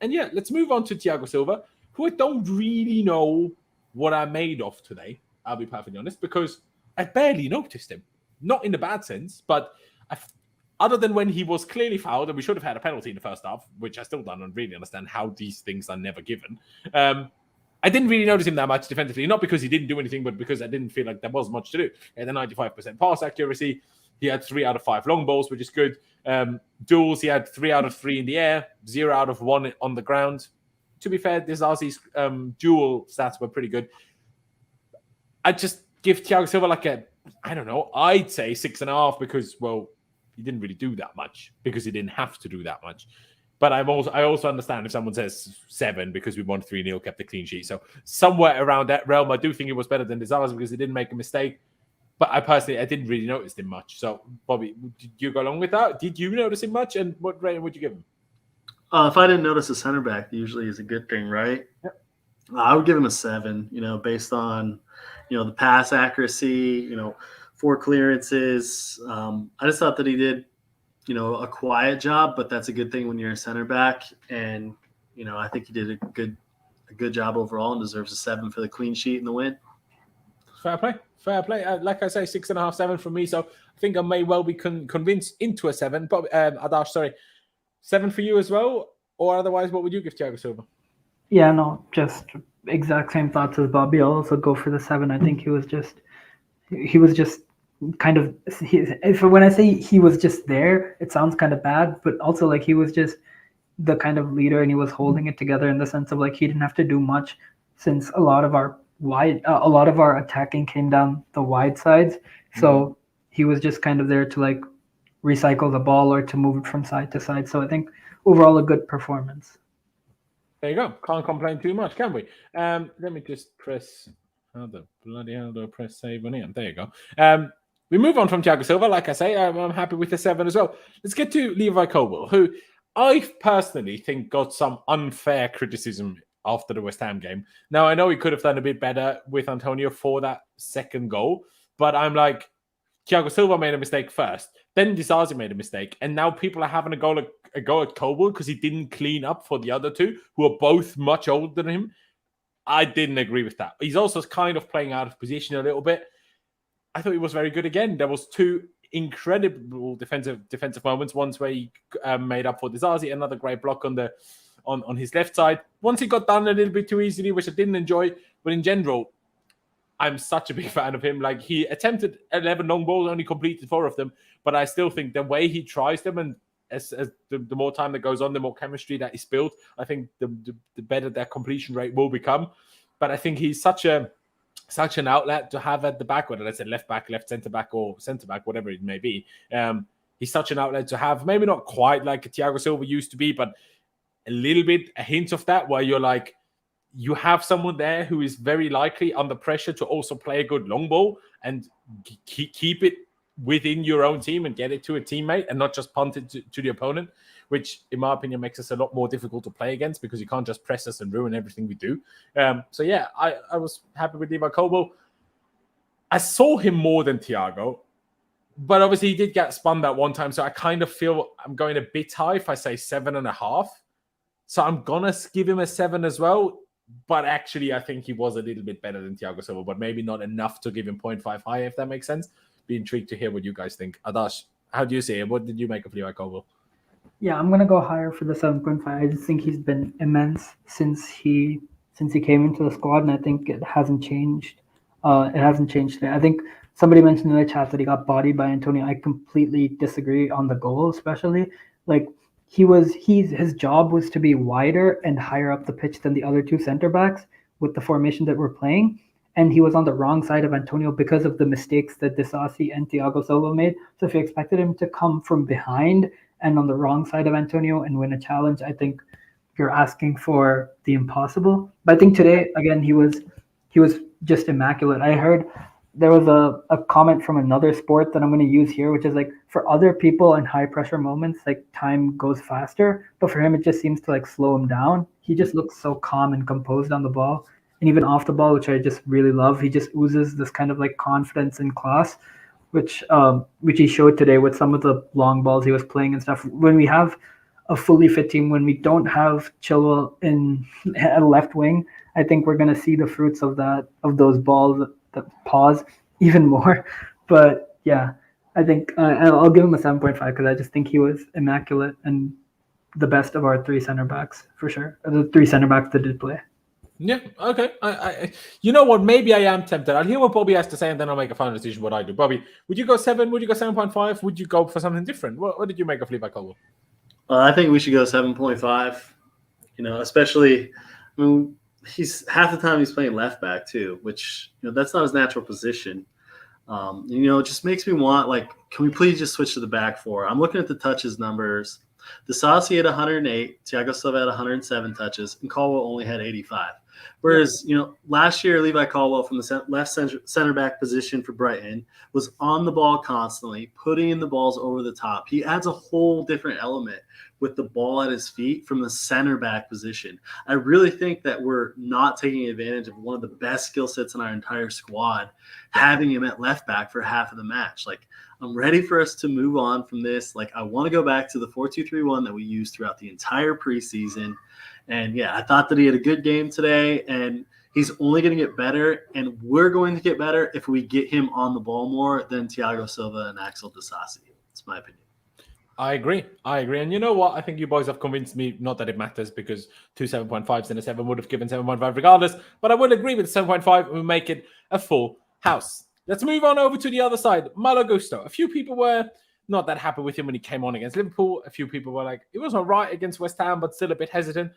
And yeah, let's move on to Thiago Silva, who I don't really know what I made of today. I'll be perfectly honest, because I barely noticed him. Not in a bad sense, but other than when he was clearly fouled, and we should have had a penalty in the first half, which I still don't really understand how these things are never given. I didn't really notice him that much defensively, not because he didn't do anything, but because I didn't feel like there was much to do. He had a 95% pass accuracy. He had 3 out of 5 long balls, which is good. Duels, he had 3 out of 3 in the air, 0 out of 1 on the ground. To be fair, Disasi's duel stats were pretty good. I'd just give Thiago Silva I'd say 6.5 because, well, he didn't really do that much because he didn't have to do that much. But I also understand if someone says 7 because we won 3-0, kept the clean sheet. So somewhere around that realm, I do think it was better than Disasi because he didn't make a mistake. But I didn't really notice him much. So, Bobby, did you go along with that? Did you notice him much? And what rating would you give him? If I didn't notice a center back, usually is a good thing, right? Yep. I would give him a 7, based on, the pass accuracy, 4 clearances. I just thought that he did, a quiet job, but that's a good thing when you're a center back. And, I think he did a good job overall and deserves a 7 for the clean sheet and the win. Fair play. Like I say, 6.5, 7 from me. So I think I may well be convinced into a 7. But Adash, sorry, 7 for you as well? Or otherwise, what would you give Thiago Silva? Yeah, no, just exact same thoughts as Bobby. I'll also go for the 7. I think he was just kind of, when I say he was just there, it sounds kind of bad, but also like he was just the kind of leader and he was holding it together in the sense of like he didn't have to do much since a lot of our attacking came down the wide sides. So he was just kind of there to like recycle the ball or to move it from side to side. So I think overall a good performance. There you go. Can't complain too much, can we? Let me just press. How the bloody hell do I press save on here? There you go. We move on from Thiago Silva. Like I say, I'm happy with the 7 as well. Let's get to Levi Colwill, who I personally think got some unfair criticism after the West Ham game. Now, I know he could have done a bit better with Antonio for that second goal, but I'm like, Thiago Silva made a mistake first, then Disasi made a mistake, and now people are having a go at Colwill because he didn't clean up for the other two, who are both much older than him. I didn't agree with that. He's also kind of playing out of position a little bit. I thought he was very good again. There was 2 incredible defensive moments. Once where he made up for Disasi, another great block on his left side. Once he got done a little bit too easily, which I didn't enjoy. But in general, I'm such a big fan of him. Like, he attempted 11 long balls, only completed 4 of them. But I still think the way he tries them, and as the more time that goes on, the more chemistry that is built, I think the better their completion rate will become. But I think he's such an outlet to have at the back, whether that's a left back, left centre back, or centre back, whatever it may be. He's such an outlet to have. Maybe not quite like Thiago Silva used to be, but a little bit, a hint of that, where you're like, you have someone there who is very likely under pressure to also play a good long ball and keep it within your own team and get it to a teammate and not just punt it to the opponent, which in my opinion makes us a lot more difficult to play against because you can't just press us and ruin everything we do. So yeah, I was happy with Levi Colwill. I saw him more than Thiago, but obviously he did get spun that one time. So I kind of feel I'm going a bit high if I say 7.5. So I'm going to give him a 7 as well. But actually, I think he was a little bit better than Thiago Silva, but maybe not enough to give him 0.5 high, if that makes sense. Be intrigued to hear what you guys think. Adash, how do you see it? What did you make of Levi Colwill? Yeah, I'm gonna go higher for the 7.5. I just think he's been immense since he came into the squad, and I think it hasn't changed. It hasn't changed today. I think somebody mentioned in the chat that he got bodied by Antonio. I completely disagree on the goal, especially. Like, his job was to be wider and higher up the pitch than the other 2 center backs with the formation that we're playing. And he was on the wrong side of Antonio because of the mistakes that Disasi and Thiago Silva made. So if you expected him to come from behind and on the wrong side of Antonio and win a challenge, I think you're asking for the impossible. But I think today, again, he was just immaculate. I heard there was a comment from another sport that I'm going to use here, which is like, for other people in high pressure moments, like, time goes faster, but for him, it just seems to like slow him down. He just looks so calm and composed on the ball, and even off the ball, which I just really love. He just oozes this kind of like confidence and class, which he showed today with some of the long balls he was playing and stuff. When we have a fully fit team, when we don't have Chilwell in a left wing, I think we're going to see the fruits of those balls that pause even more. But yeah, I think I'll give him a 7.5 because I just think he was immaculate and the best of our 3 center backs for sure. The 3 center backs that did play. Yeah, okay. I you know what? Maybe I am tempted. I'll hear what Bobby has to say, and then I'll make a final decision what I do. Bobby, would you go 7? Would you go 7.5? Would you go for something different? What did you make of Levi Colwill? I think we should go 7.5. Especially, I mean, he's half the time he's playing left back too, which that's not his natural position. It just makes me want, like, can we please just switch to the back 4? I'm looking at the touches numbers. Disasi had 108, Thiago Silva had 107 touches, and Colwill only had 85. Whereas, last year, Levi Colwill from the left center back position for Brighton was on the ball constantly, putting in the balls over the top. He adds a whole different element with the ball at his feet from the center back position. I really think that we're not taking advantage of one of the best skill sets in our entire squad, having him at left back for half of the match. Like, I'm ready for us to move on from this. Like, I want to go back to the 4-2-3-1 that we used throughout the entire preseason. And yeah, I thought that he had a good game today, and he's only going to get better. And we're going to get better if we get him on the ball more than Thiago Silva and Axel Disasi. That's my opinion. I agree. And you know what? I think you boys have convinced me, not that it matters, because 2 7.5s and a 7 would have given 7.5 regardless. But I will agree with 7.5 and we make it a full house. Let's move on over to the other side. Malo Gusto. A few people were not that happy with him when he came on against Liverpool. A few people were like, it was all right against West Ham, but still a bit hesitant.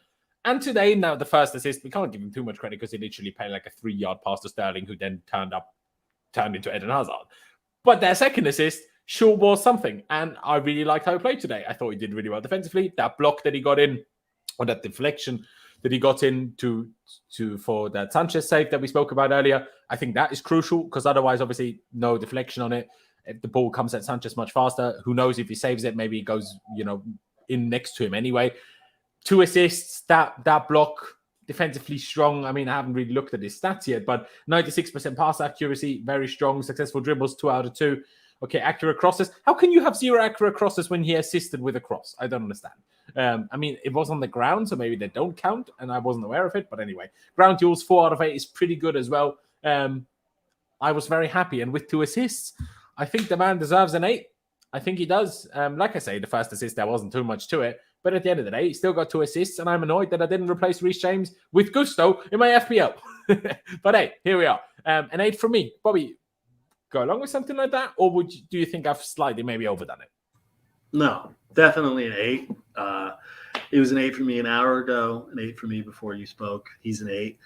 And today, now the first assist, we can't give him too much credit because he literally played like a 3-yard pass to Sterling, who then turned into Eden Hazard. But their second assist sure was something. And I really liked how he played today. I thought he did really well defensively. That block that he got in, or that deflection that he got in to for that Sanchez save that we spoke about earlier. I think that is crucial because otherwise, obviously, no deflection on it. If the ball comes at Sanchez much faster, who knows if he saves it? Maybe it goes, in next to him anyway. 2 assists, that block, defensively strong. I mean, I haven't really looked at his stats yet, but 96% pass accuracy, very strong. Successful dribbles, 2 out of 2. Okay, accurate crosses. How can you have 0 accurate crosses when he assisted with a cross? I don't understand. I mean, it was on the ground, so maybe they don't count, and I wasn't aware of it. But anyway, ground duels, 4 out of 8 is pretty good as well. I was very happy, and with 2 assists, I think the man deserves an 8. I think he does. Like I say, the first assist, there wasn't too much to it. But at the end of the day, he still got 2 assists, and I'm annoyed that I didn't replace Reece James with gusto in my FPL. But hey, here we are. An 8 from me. Bobby, go along with something like that? Or do you think I've slightly maybe overdone it? No, definitely an 8. It was an 8 for me an hour ago, an 8 for me before you spoke. He's an 8.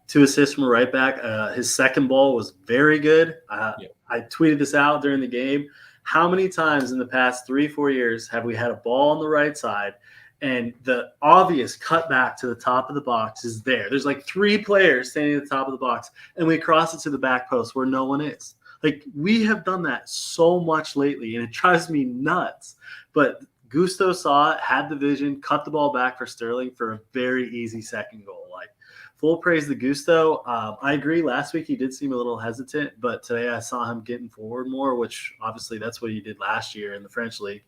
2 assists from a right back. His second ball was very good. I tweeted this out during the game. How many times in the past 3-4 years have we had a ball on the right side and the obvious cutback to the top of the box is there? There's like 3 players standing at the top of the box, and we cross it to the back post where no one is. Like, we have done that so much lately, and it drives me nuts. But Gusto saw it, had the vision, cut the ball back for Sterling for a very easy second goal. Like, full praise to Gusto. I agree. Last week he did seem a little hesitant, but today I saw him getting forward more, which obviously that's what he did last year in the French league.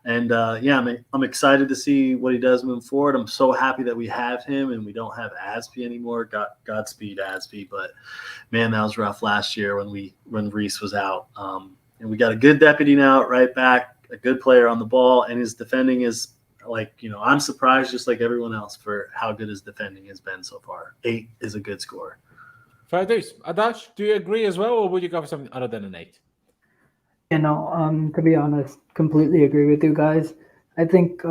And I'm excited to see what he does moving forward. I'm so happy that we have him and we don't have Aspi anymore. Godspeed Aspi, but man, that was rough last year when Reece was out. And we got a good deputy now at right back, a good player on the ball, and his defending is. I'm surprised just like everyone else for how good his defending has been so far. 8 is a good score. Fair dues. Adash, do you agree as well, or would you go for something other than an 8? To be honest, completely agree with you guys. I think,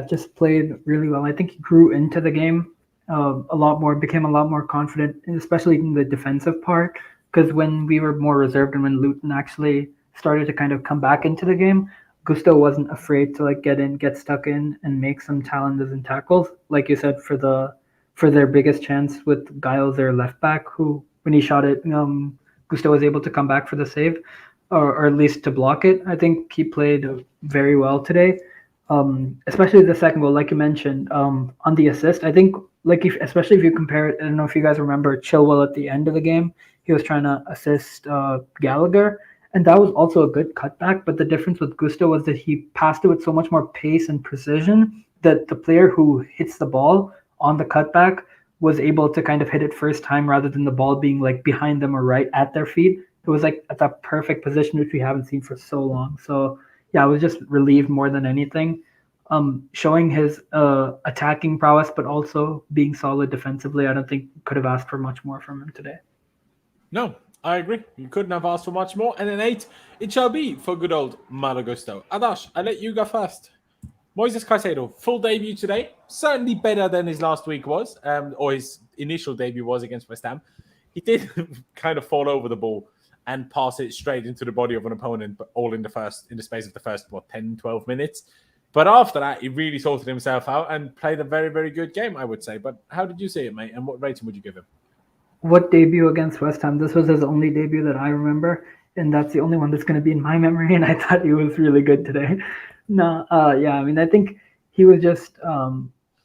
just played really well. I think he grew into the game a lot more, became a lot more confident, especially in the defensive part, because when we were more reserved and when Luton actually started to kind of come back into the game, Gusto wasn't afraid to get stuck in and make some challenges and tackles. Like you said, for their biggest chance with Giles, their left back, who when he shot it, Gusto was able to come back for the save, or at least to block it. I think he played very well today, especially the second goal, like you mentioned, on the assist. I think especially if you compare it, I don't know if you guys remember Chilwell at the end of the game, he was trying to assist Gallagher. And that was also a good cutback, but the difference with Gusto was that he passed it with so much more pace and precision that the player who hits the ball on the cutback was able to kind of hit it first time rather than the ball being like behind them or right at their feet. It was like at that perfect position, which we haven't seen for so long. So yeah, I was just relieved more than anything. Showing his attacking prowess, but also being solid defensively. I don't think could have asked for much more from him today. No, I agree. You couldn't have asked for much more. And an 8, it shall be for good old Malo Gusto. Adash, I'll let you go first. Moises Caicedo, full debut today. Certainly better than his last week was, or his initial debut was against West Ham. He did kind of fall over the ball and pass it straight into the body of an opponent, but all in the space of the first, 10, 12 minutes. But after that, he really sorted himself out and played a very, very good game, I would say. But how did you see it, mate? And what rating would you give him? What debut against West Ham? This was his only debut that I remember, and that's the only one that's going to be in my memory, and I thought he was really good today. I think he was just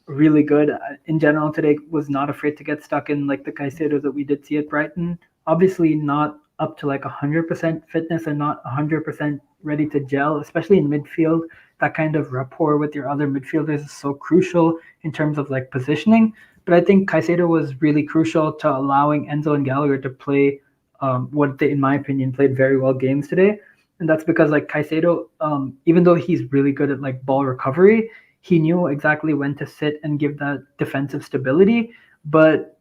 really good. In general today, was not afraid to get stuck in like the Caicedo that we did see at Brighton. Obviously not up to like 100% fitness and not 100% ready to gel, especially in midfield. That kind of rapport with your other midfielders is so crucial in terms of like positioning. But I think Caicedo was really crucial to allowing Enzo and Gallagher to play what they, in my opinion, played very well games today. And that's because like Caicedo, even though he's really good at like ball recovery, he knew exactly when to sit and give that defensive stability. But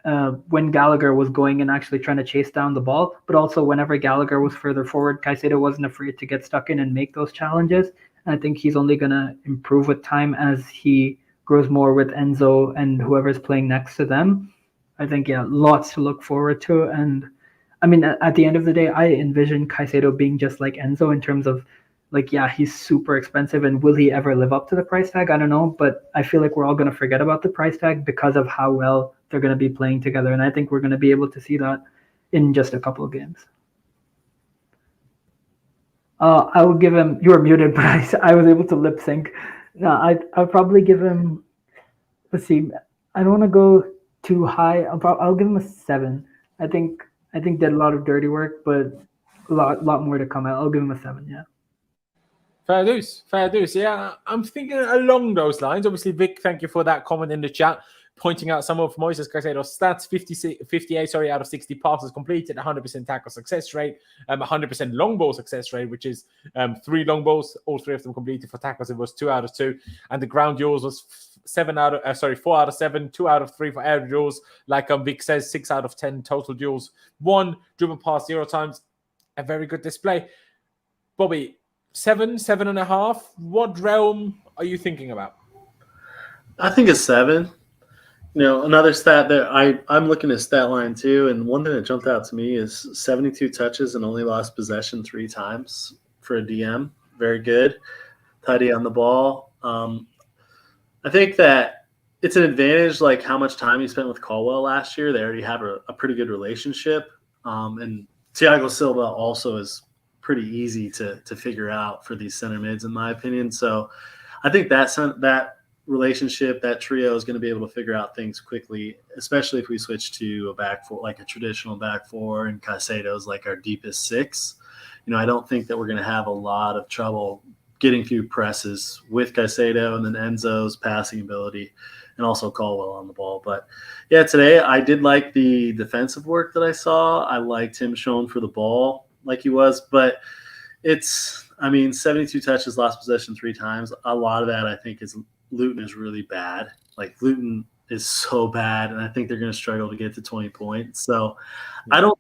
when Gallagher was going and actually trying to chase down the ball, but also whenever Gallagher was further forward, Caicedo wasn't afraid to get stuck in and make those challenges. And I think he's only going to improve with time as he grows more with Enzo and whoever's playing next to them. I think, lots to look forward to. And I mean, at the end of the day, I envision Caicedo being just like Enzo in terms of Like, yeah, he's super expensive, and will he ever live up to the price tag? I don't know, but I feel like we're all going to forget about the price tag because of how well they're going to be playing together, and I think we're going to be able to see that in just a couple of games. I would give him. You were muted, but I was able to lip sync. No, I'll probably give him. Let's see. I don't want to go too high. I'll give him a 7. I think did a lot of dirty work, but a lot more to come. I'll give him a 7. Yeah. Fair dues. Yeah, I'm thinking along those lines. Obviously, Vic, thank you for that comment in the chat, pointing out some of Moises Caicedo's stats. 58 out of 60 passes completed, 100% tackle success rate, 100% long ball success rate, which is 3 long balls, all 3 of them completed for tackles. It was 2 out of 2, and the ground duels was 4 out of 7, 2 out of 3 for air duels. Like Vic says, 6 out of 10 total duels, 1 dribble pass 0 times. A very good display. Bobby, 7.5. What realm are you thinking about? I think it's 7. Another stat that I'm looking at stat line too, and one thing that jumped out to me is 72 touches and only lost possession 3 times for a DM. Very good. Tidy on the ball. I think that it's an advantage, like how much time he spent with Caldwell last year. They already have a pretty good relationship. And Thiago Silva also is pretty easy to figure out for these center mids, in my opinion. So I think that relationship, that trio is going to be able to figure out things quickly, especially if we switch to a back four, like a traditional back four, and Caicedo's like our deepest 6. I don't think that we're going to have a lot of trouble getting through presses with Caicedo, and then Enzo's passing ability, and also Caldwell on the ball. But yeah, today I did like the defensive work that I saw. I liked him showing for the ball like he was, but 72 touches, lost possession 3 times. A lot of that I think is Luton is really bad. Like Luton is so bad, and I think they're going to struggle to get to 20 points. So I don't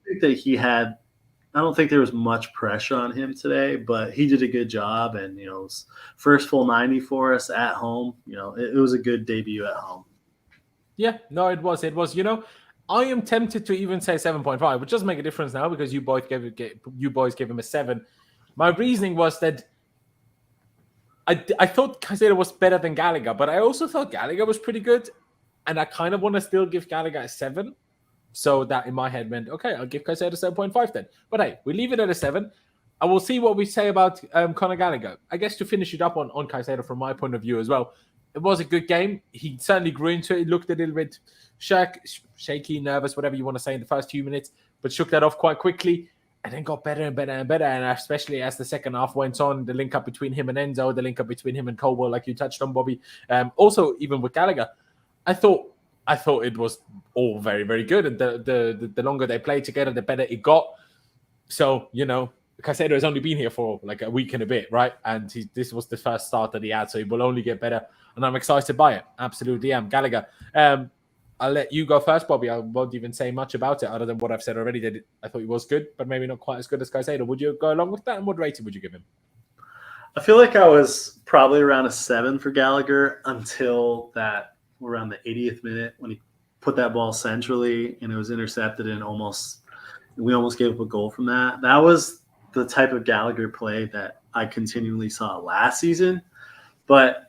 think there was much pressure on him today, but he did a good job, and first full 90 for us at home. It was a good debut at home. Yeah, no, it was. I am tempted to even say 7.5, which does make a difference now because you boys gave him a 7. My reasoning was that I thought Caicedo was better than Gallagher, but I also thought Gallagher was pretty good, and I kind of want to still give Gallagher a 7. So that in my head meant, okay, I'll give Caicedo 7.5 then. But hey, we leave it at a 7. I will see what we say about Conor Gallagher. I guess to finish it up on Caicedo from my point of view as well, it was a good game. He certainly grew into it. He looked a little bit shaky, nervous, whatever you want to say in the first few minutes, but shook that off quite quickly and then got better and better and better. And especially as the second half went on, the link up between him and Enzo, the link up between him and Caldwell, like you touched on, Bobby. Also, even with Gallagher, I thought it was all very, very good. And the longer they played together, the better it got. So, Caicedo has only been here for like a week and a bit, right? And this was the first start that he had, so he will only get better. And I'm excited by it. Absolutely am. Gallagher, I'll let you go first, Bobby. I won't even say much about it other than what I've said already. That I thought he was good, but maybe not quite as good as Caicedo. Would you go along with that? And what rating would you give him? I feel like I was probably around a 7 for Gallagher until that around the 80th minute when he put that ball centrally and it was intercepted, and we almost gave up a goal from that. That was the type of Gallagher play that I continually saw last season. But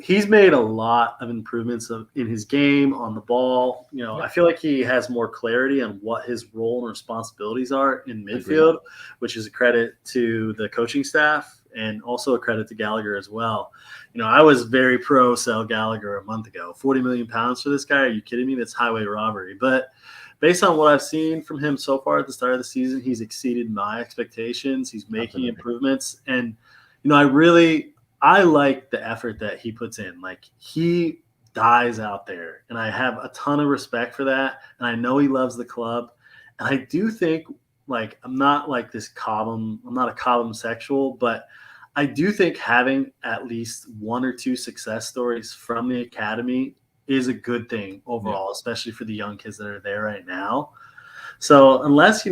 he's made a lot of improvements in his game on the ball. I feel like he has more clarity on what his role and responsibilities are in midfield, which is a credit to the coaching staff and also a credit to Gallagher as well. I was very pro sell Gallagher a month ago. 40 million pounds for this guy? Are you kidding me? That's highway robbery. But based on what I've seen from him so far at the start of the season, he's exceeded my expectations. He's making improvements. And, I like the effort that he puts in. Like, he dies out there, and I have a ton of respect for that. And I know he loves the club. And I do think, like, I'm not like this Cobham. I'm not a Cobham sexual, but I do think having at least 1 or 2 success stories from the academy is a good thing overall, especially for the young kids that are there right now. So unless,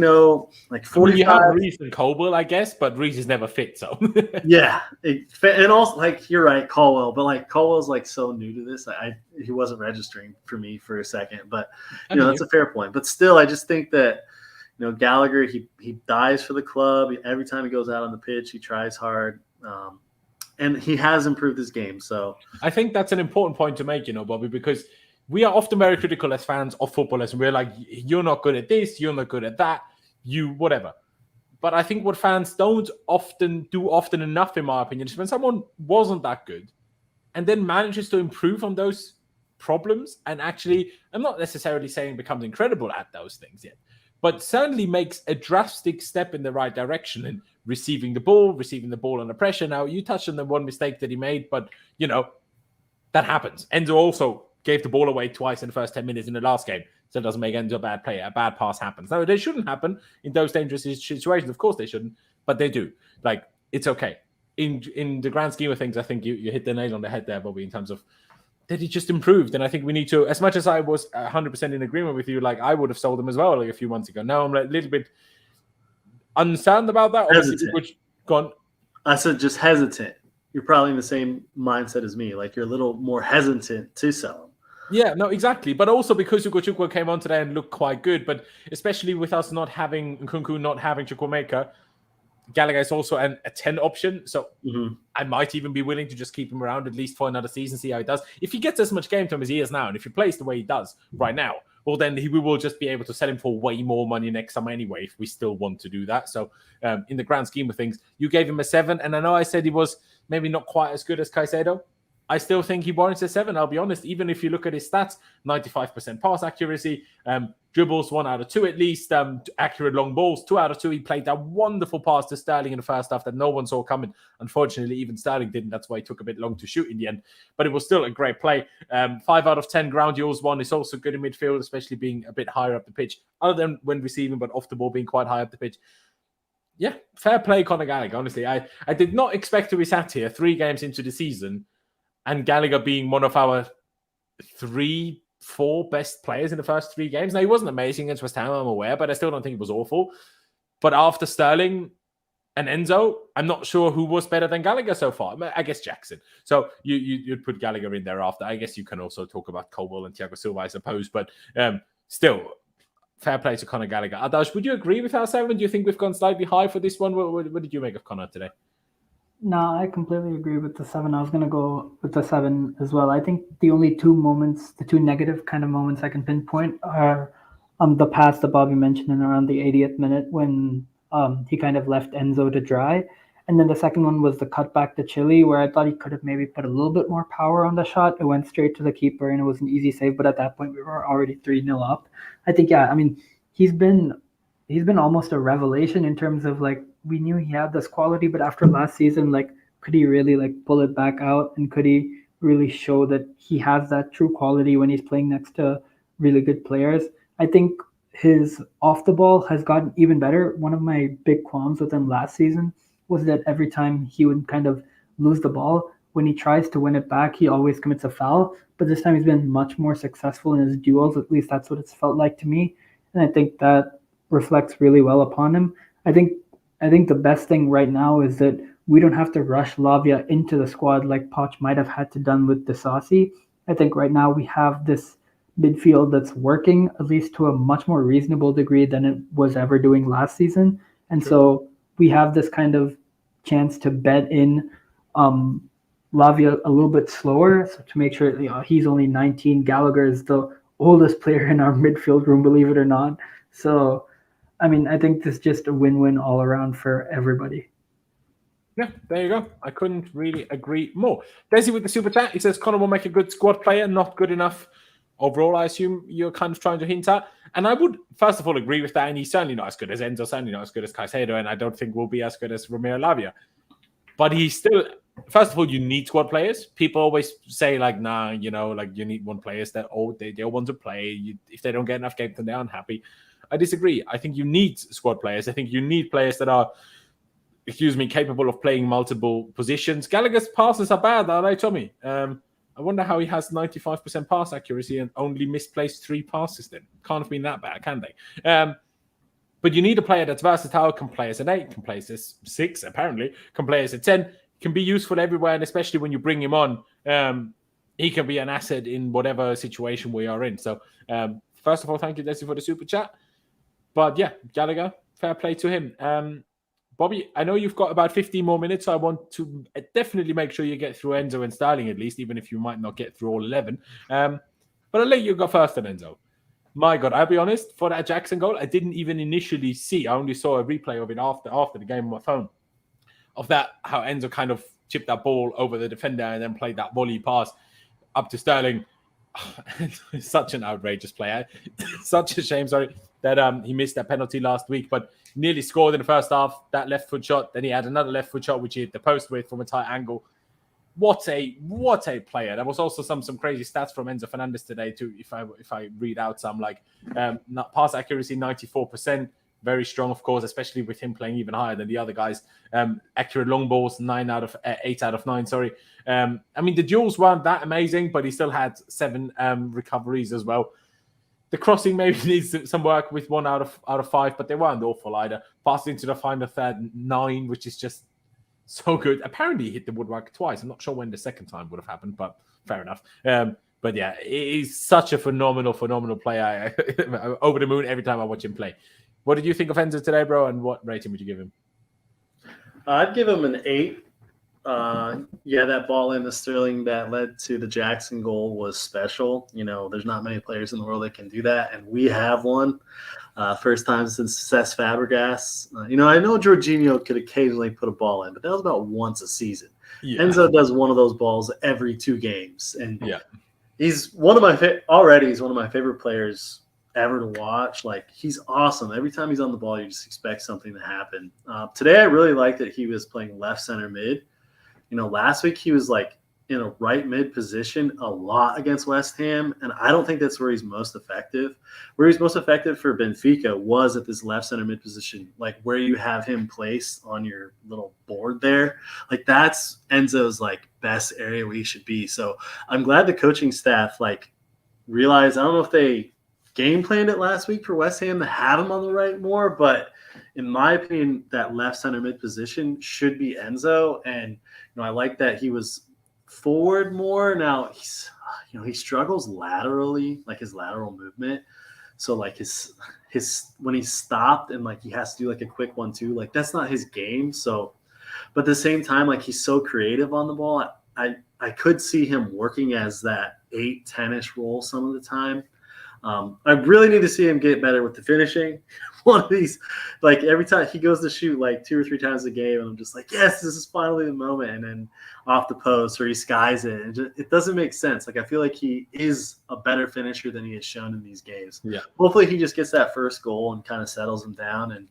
like 45. You have Reece and Caldwell, I guess, but Reece is never fit, so. Yeah. And also, like, you're right, Caldwell. But, like, Caldwell's, like, so new to this. He wasn't registering for me for a second. But, that's a fair point. But still, I just think that, Gallagher, he dies for the club. Every time he goes out on the pitch, he tries hard. And he has improved his game. So I think that's an important point to make, Bobby, because we are often very critical as fans of footballers. And we're like, you're not good at this, you're not good at that, whatever. But I think what fans don't often enough, in my opinion, is when someone wasn't that good and then manages to improve on those problems and actually, I'm not necessarily saying becomes incredible at those things yet, but certainly makes a drastic step in the right direction in receiving the ball under pressure. Now, you touched on the one mistake that he made, but, that happens. Enzo also gave the ball away twice in the first 10 minutes in the last game, so it doesn't make Enzo a bad player. A bad pass happens. Now, they shouldn't happen in those dangerous situations. Of course they shouldn't, but they do. Like, it's okay. In the grand scheme of things, I think you hit the nail on the head there, Bobby, in terms of that he just improved. And I think we need to, as much as I was 100% in agreement with you, like I would have sold him as well like a few months ago. Now I'm a little bit unsound about that. Hesitant. I said just hesitant. You're probably in the same mindset as me. Like you're a little more hesitant to sell him. Yeah, no, exactly. But also because Ugo Chukwu came on today and looked quite good, but especially with us not having Nkunku, not having Chukwuemeka, Gallagher is also a 10 option. So I might even be willing to just keep him around at least for another season, see how he does. If he gets as much game time as he is now, and if he plays the way he does right now, well, then we will just be able to sell him for way more money next summer anyway, if we still want to do that. So in the grand scheme of things, you gave him a 7. And I know I said he was maybe not quite as good as Caicedo. I still think he warrants a 7, I'll be honest. Even if you look at his stats, 95% pass accuracy, dribbles 1 out of 2 at least, accurate long balls 2 out of 2. He played that wonderful pass to Sterling in the first half that no one saw coming. Unfortunately, even Sterling didn't. That's why he took a bit long to shoot in the end. But it was still a great play. 5 out of 10 ground duels won. It's also good in midfield, especially being a bit higher up the pitch, other than when receiving, but off the ball being quite high up the pitch. Yeah, fair play, Conor Gallagher. Honestly, I did not expect to be sat here 3 games into the season and Gallagher being one of our 3-4 best players in the first 3 games. Now, he wasn't amazing against West Ham, I'm aware, but I still don't think it was awful. But after Sterling and Enzo, I'm not sure who was better than Gallagher so far. I guess Jackson. So you'd put Gallagher in there after. I guess you can also talk about Colwell and Thiago Silva, I suppose. But still, fair play to Conor Gallagher. Adash, would you agree with our 7? Do you think we've gone slightly high for this one? What did you make of Conor today? No, I completely agree with the 7. I was going to go with the 7 as well. I think the only 2 moments, the 2 negative kind of moments I can pinpoint are the pass that Bobby mentioned in around the 80th minute when he kind of left Enzo to dry. And then the second one was the cutback to Chile, where I thought he could have maybe put a little bit more power on the shot. It went straight to the keeper and it was an easy save. But at that point, we were already 3-0 up. I think, he's been almost a revelation in terms of like, we knew he had this quality, but after last season, like, could he really like pull it back out, and could he really show that he has that true quality when he's playing next to really good players? I think his off the ball has gotten even better. One of my big qualms with him last season was that every time he would kind of lose the ball, when he tries to win it back, he always commits a foul. But this time he's been much more successful in his duels. At least that's what it's felt like to me. And I think that reflects really well upon him. I think the best thing right now is that we don't have to rush Lavia into the squad like Poch might have had to done with Disasi. I think right now we have this midfield that's working, at least to a much more reasonable degree than it was ever doing last season. And so we have this kind of chance to bet in Lavia a little bit slower, so to make sure he's only 19. Gallagher is the oldest player in our midfield room, believe it or not. So I think this is just a win-win all around for everybody. Yeah, there you go. I couldn't really agree more. Desi with the super chat, he says Conor will make a good squad player, not good enough overall, I assume you're kind of trying to hint at. And I would, first of all, agree with that. And he's certainly not as good as Enzo, certainly not as good as Caicedo, and I don't think will be as good as Romeo Lavia. But he's still, first of all, you need squad players. People always say, like, nah, you need one players that they want to play. If they don't get enough games, then they're unhappy. I disagree. I think you need squad players. I think you need players that are, capable of playing multiple positions. Gallagher's passes are bad, are they, Tommy? I wonder how he has 95% pass accuracy and only misplaced 3 passes then. Can't have been that bad, can they? But you need a player that's versatile, can play as an 8, can play as a 6, apparently, can play as a 10, can be useful everywhere, and especially when you bring him on, he can be an asset in whatever situation we are in. So, first of all, thank you, Desi, for the super chat. But yeah, Gallagher, fair play to him. Bobby, I know you've got about 15 more minutes, so I want to definitely make sure you get through Enzo and Sterling at least, even if you might not get through all 11. But I'll let you go first then, Enzo. My God, I'll be honest, for that Jackson goal, I didn't even initially see. I only saw a replay of it after the game on my phone. Of that, how Enzo kind of chipped that ball over the defender and then played that volley pass up to Sterling. Such an outrageous player. Such a shame, that he missed that penalty last week, but nearly scored in the first half. That left foot shot. Then he had another left foot shot, which he hit the post with from a tight angle. What a player. There was also some crazy stats from Enzo Fernandez today too. If I read out some, like pass accuracy 94%, very strong, of course, especially with him playing even higher than the other guys. Accurate long balls, 8 out of 9. Sorry. I mean, the duels weren't that amazing, but he still had 7 recoveries as well. The crossing maybe needs some work with 1 out of 5, but they weren't awful either. Passing to the final third, 9, which is just so good. Apparently, he hit the woodwork twice. I'm not sure when the second time would have happened, but fair enough. But yeah, he's such a phenomenal player. Over the moon every time I watch him play. What did you think of Enzo today, bro? And what rating would you give him? I'd give him an 8. That ball in the Sterling that led to the Jackson goal was special. There's not many players in the world that can do that, and we have one. First time since Cesc Fabregas. I know Jorginho could occasionally put a ball in, but that was about once a season. Yeah. Enzo does one of those balls every 2 games, and he's one of my he's one of my favorite players ever to watch. Like, he's awesome. Every time he's on the ball, you just expect something to happen. Today, I really liked that he was playing left center mid. Last week he was like in a right mid position a lot against West Ham, and I don't think that's where he's most effective. Where he's most effective for Benfica was at this left center mid position, like where you have him placed on your little board there. Like, that's Enzo's like best area where he should be. So I'm glad the coaching staff realized. I don't know if they game planned it last week for West Ham to have him on the right more, but in my opinion, that left center mid position should be Enzo. And I like that he was forward more. Now he struggles laterally, like his lateral movement. So like his when he stopped and like he has to do like a quick 1-2, like that's not his game. So, but at the same time, like he's so creative on the ball. I could see him working as that 8-10-ish role some of the time. I really need to see him get better with the finishing. One of these, like every time he goes to shoot like 2 or 3 times a game, and I'm just like, yes, this is finally the moment. And then off the post or he skies it. And it doesn't make sense. Like, I feel like he is a better finisher than he has shown in these games. Yeah. Hopefully he just gets that first goal and kind of settles him down, and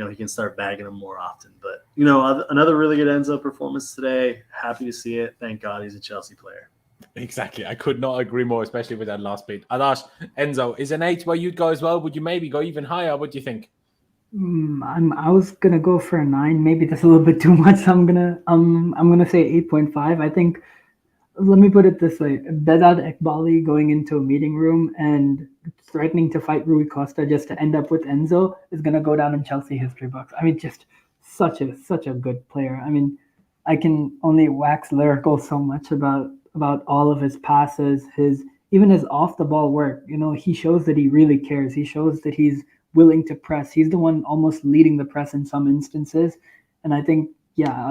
he can start bagging them more often. But another really good Enzo performance today. Happy to see it. Thank God he's a Chelsea player. Exactly. I could not agree more, especially with that last bit. Adash, Enzo, is an 8 where you'd go as well? Would you maybe go even higher? What do you think? I was gonna go for a 9. Maybe that's a little bit too much. So I'm gonna say 8.5. I think. Let me put it this way: Bedad Ekbali going into a meeting room and threatening to fight Rui Costa just to end up with Enzo is gonna go down in Chelsea history books. I mean, just such a good player. I mean, I can only wax lyrical so much about all of his passes, even his off the ball work. He shows that he really cares. He shows that he's willing to press. He's the one almost leading the press in some instances. And I think,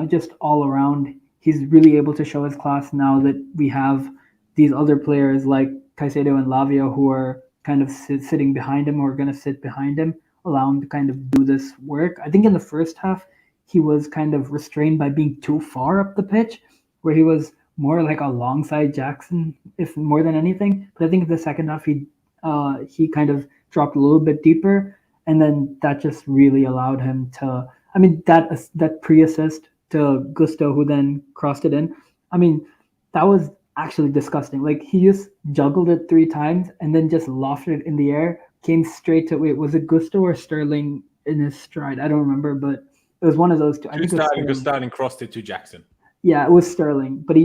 just all around, he's really able to show his class now that we have these other players like Caicedo and Lavia who are kind of sitting behind him, or going to sit behind him, allow him to kind of do this work. I think in the first half, he was kind of restrained by being too far up the pitch, where he was more like alongside Jackson, if more than anything. But I think in the second half, he kind of dropped a little bit deeper, and then that just really allowed him to. I mean, that pre-assist to Gusto, who then crossed it in. I mean, that was actually disgusting. Like, he just juggled it 3 times and then just lofted it in the air, came straight to. Wait, was it Gusto or Sterling in his stride? I don't remember, but it was one of those two. I think Sterling crossed it to Jackson. Yeah, it was Sterling, but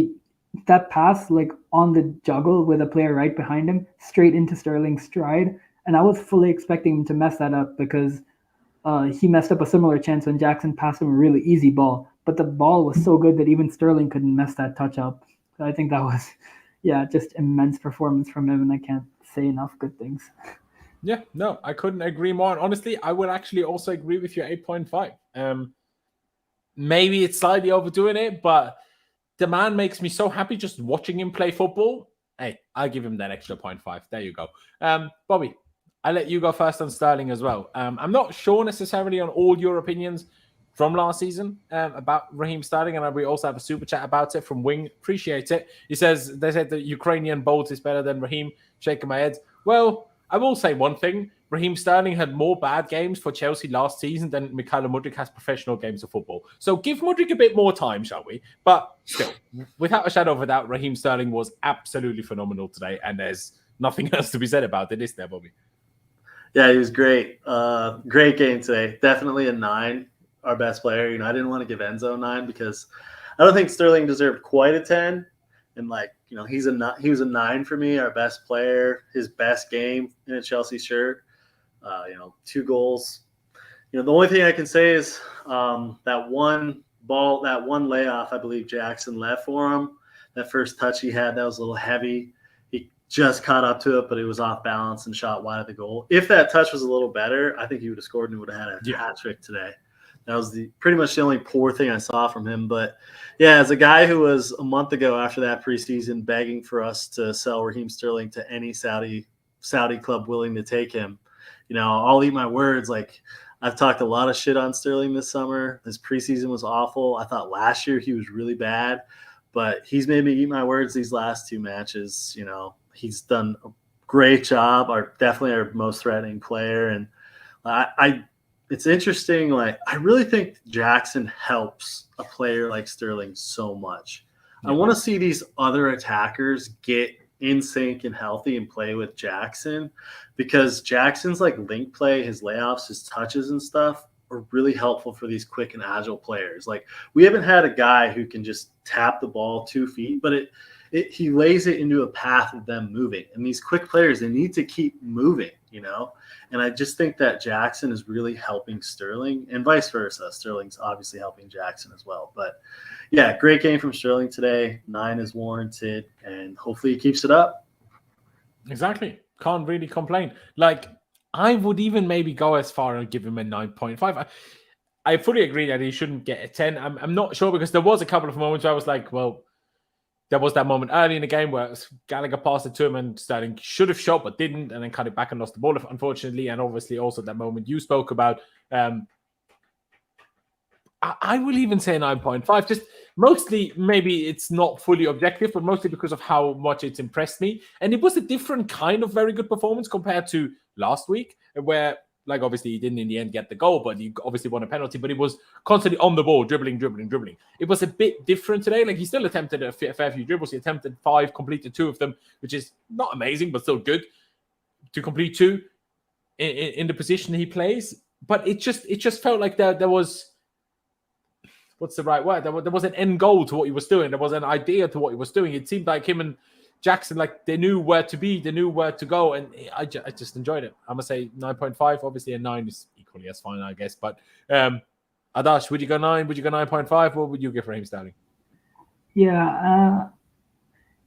that pass, like on the juggle with a player right behind him, straight into Sterling's stride. And I was fully expecting him to mess that up because he messed up a similar chance when Jackson passed him a really easy ball. But the ball was so good that even Sterling couldn't mess that touch up. So I think that was, just immense performance from him, and I can't say enough good things. Yeah, no, I couldn't agree more. And honestly, I would actually also agree with your 8.5. Maybe it's slightly overdoing it, but the man makes me so happy just watching him play football. Hey, I'll give him that extra 0.5. There you go. Bobby, I'll let you go first on Sterling as well. I'm not sure necessarily on all your opinions from last season about Raheem Sterling, and we also have a super chat about it from Wing. Appreciate it. He says, they said the Ukrainian Bolt is better than Raheem. Shaking my head. Well, I will say one thing. Raheem Sterling had more bad games for Chelsea last season than Mikhailo Mudryk has professional games of football. So give Mudryk a bit more time, shall we? But still, without a shadow of a doubt, Raheem Sterling was absolutely phenomenal today, and there's nothing else to be said about it, is there, Bobby? Yeah, he was great. Great game today. Definitely a 9, our best player. I didn't want to give Enzo a 9 because I don't think Sterling deserved quite a 10. And he was a 9 for me, our best player, his best game in a Chelsea shirt. 2 goals. The only thing I can say is that one layoff, I believe Jackson left for him. That first touch he had, that was a little heavy. He just caught up to it, but it was off balance and shot wide of the goal. If that touch was a little better, I think he would have scored and would have had a hat trick today. That was pretty much the only poor thing I saw from him. But, yeah, as a guy who was a month ago after that preseason begging for us to sell Raheem Sterling to any Saudi club willing to take him, I'll eat my words. I've talked a lot of shit on Sterling this summer. His preseason was awful. I thought last year he was really bad. But he's made me eat my words these last 2 matches. He's done a great job. Definitely our most threatening player. And it's interesting. I really think Jackson helps a player like Sterling so much. Yeah. I want to see these other attackers get in sync and healthy and play with Jackson, because Jackson's link play, his layoffs, his touches and stuff are really helpful for these quick and agile players. We haven't had a guy who can just tap the ball 2 feet, but he lays it into a path of them moving. And these quick players, they need to keep moving, And I just think that Jackson is really helping Sterling, and vice versa. Sterling's obviously helping Jackson as well. But, yeah, great game from Sterling today. 9 is warranted, and hopefully he keeps it up. Exactly. Can't really complain. I would even maybe go as far and give him a 9.5. I fully agree that he shouldn't get a 10. I'm not sure, because there was a couple of moments where I was like, well, there was that moment early in the game where Gallagher passed it to him and Sterling should have shot but didn't, and then cut it back and lost the ball, unfortunately. And obviously also that moment you spoke about. I will even say 9.5. Just mostly, maybe it's not fully objective, but mostly because of how much it's impressed me. And it was a different kind of very good performance compared to last week, where, obviously he didn't in the end get the goal, but he obviously won a penalty, but it was constantly on the ball, dribbling. It was a bit different today. He still attempted a fair few dribbles. He attempted 5, completed 2 of them, which is not amazing, but still good to complete 2 in the position he plays. But it just felt like there was... What's the right word? There was an end goal to what he was doing. There was an idea to what he was doing. It seemed like him and Jackson, they knew where to be, they knew where to go, and I just enjoyed it. I'm going to say 9.5. Obviously, a 9 is equally as fine, I guess. But Adash, would you go 9? Would you go 9.5? What would you give Raheem Sterling? Yeah,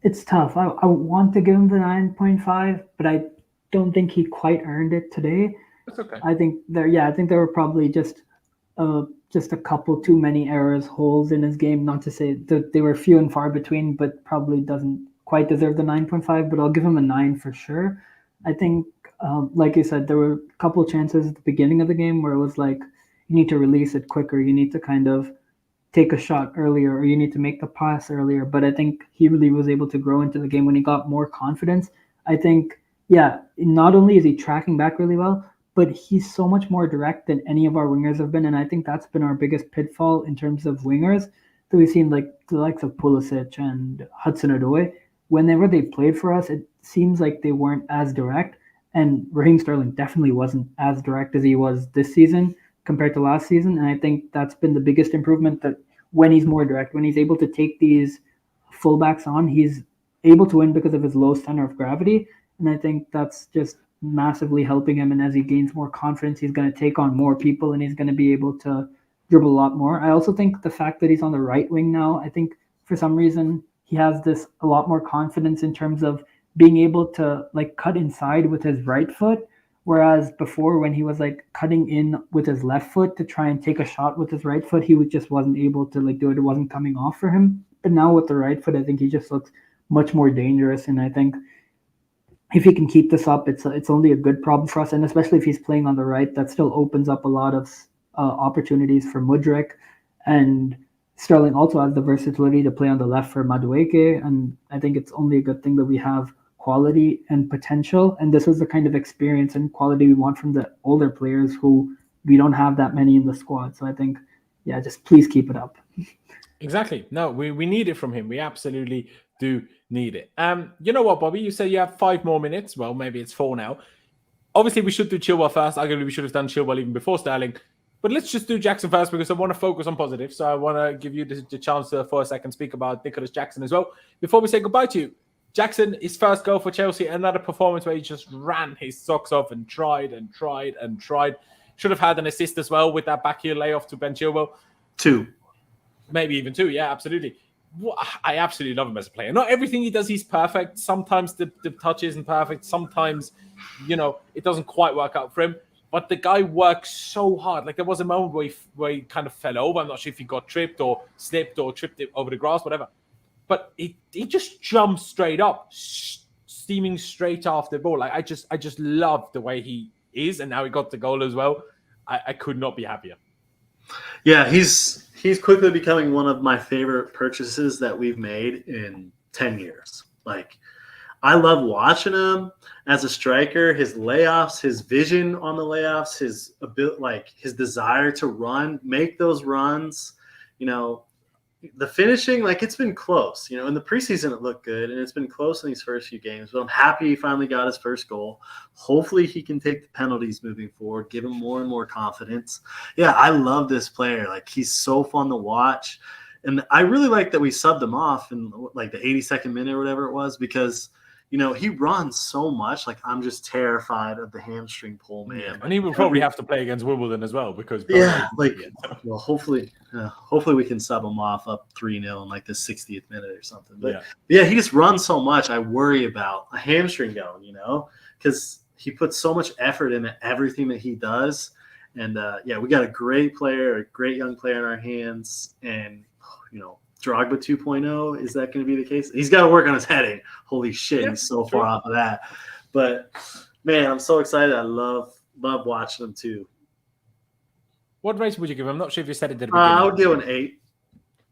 it's tough. I want to give him the 9.5, but I don't think he quite earned it today. That's okay. I think there were probably just a couple too many errors, holes in his game. Not to say that they were few and far between, but probably doesn't quite deserve the 9.5, but I'll give him a 9 for sure. I think, like you said, there were a couple chances at the beginning of the game where it was you need to release it quicker, you need to kind of take a shot earlier, or you need to make the pass earlier. But I think he really was able to grow into the game when he got more confidence. I think, not only is he tracking back really well, but he's so much more direct than any of our wingers have been. And I think that's been our biggest pitfall in terms of wingers that we've seen, the likes of Pulisic and Hudson-Odoi. Whenever they played for us, it seems like they weren't as direct. And Raheem Sterling definitely wasn't as direct as he was this season compared to last season. And I think that's been the biggest improvement, that when he's more direct, when he's able to take these fullbacks on, he's able to win because of his low center of gravity. And I think that's just massively helping him. And as he gains more confidence, he's going to take on more people and he's going to be able to dribble a lot more. I also think the fact that he's on the right wing now, I think for some reason he has a lot more confidence in terms of being able to cut inside with his right foot, Whereas before, when he was like cutting in with his left foot to try and take a shot with his right foot, just wasn't able to like do it. It wasn't coming off for him. But now with the right foot, I think he just looks much more dangerous. And I think if he can keep this up, it's only a good problem for us. And especially if he's playing on the right, that still opens up a lot of opportunities for Mudryk. And Sterling also has the versatility to play on the left for Madueke. And I think it's only a good thing that we have quality and potential. And this is the kind of experience and quality we want from the older players who we don't have that many in the squad. So I think, yeah, just please keep it up. Exactly. No, we need it from him. We absolutely do need it. You know what, Bobby? You say you have 5 more minutes. Well, maybe it's 4 now. Obviously, we should do Chilwell first. Arguably, we should have done Chilwell even before Sterling. But let's just do Jackson first because I want to focus on positive. So I want to give you the chance to, for a second, speak about Nicolas Jackson as well. Before we say goodbye to you, Jackson, his first goal for Chelsea, another performance where he just ran his socks off and tried and tried and tried. Should have had an assist as well with that back heel layoff to Ben Chilwell. 2. Maybe even 2, yeah, absolutely. I absolutely love him as a player. Not everything he does, he's perfect. Sometimes the touch isn't perfect. Sometimes, it doesn't quite work out for him. But the guy works so hard. Like there was a moment where he kind of fell over. I'm not sure if he got tripped or slipped or tripped it over the grass, whatever. But he just jumps straight up, steaming straight after the ball. Like I just love the way he is, and now he got the goal as well. I could not be happier. Yeah, he's quickly becoming one of my favorite purchases that we've made in 10 years. Like, I love watching him as a striker, his layoffs, his vision on the layoffs, his ability, like his desire to run, make those runs, the finishing, like it's been close. In the preseason it looked good, and it's been close in these first few games. But I'm happy he finally got his first goal. Hopefully he can take the penalties moving forward, give him more and more confidence. Yeah, I love this player. Like he's so fun to watch. And I really like that we subbed him off in like the 82nd minute or whatever it was because he runs so much. Like I'm just terrified of the hamstring pull, man. Yeah. And he will probably have to play against Wimbledon as well because well, hopefully we can sub him off up 3-0 in like the 60th minute or something. But yeah, he just runs so much. I worry about a hamstring going, because he puts so much effort into everything that he does. And we got a great player, a great young player in our hands, and Drogba 2.0, is that going to be the case? He's got to work on his heading. Holy shit, he's so far off of that. But, man, I'm so excited. I love watching him too. What rating would you give him? I'm not sure if you said it at the beginning. I would give an 8.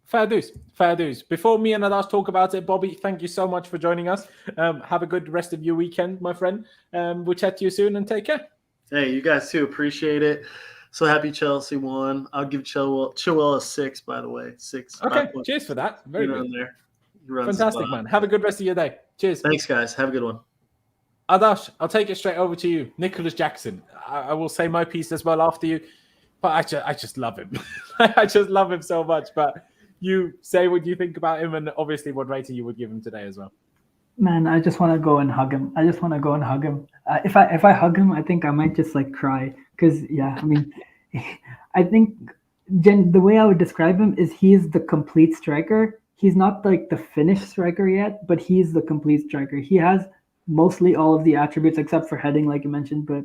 Fair dues. Before me and Adash talk about it, Bobby, thank you so much for joining us. Have a good rest of your weekend, my friend. We'll chat to you soon and take care. Hey, you guys too. Appreciate it. So happy Chelsea won. I'll give Chilwell a 6, by the way. 6. Okay, cheers for that. Very good. There. Fantastic, man. Have a good rest of your day. Cheers. Thanks, guys. Have a good one. Adash, I'll take it straight over to you. Nicolas Jackson. I will say my piece as well after you, but I just love him. I just love him so much. But you say what you think about him and obviously what rating you would give him today as well. Man, I just want to go and hug him. If I hug him, I think I might just like cry because I think the way I would describe him is he is the complete striker. He's not like the finished striker yet, but he's the complete striker. He has mostly all of the attributes except for heading, like you mentioned. But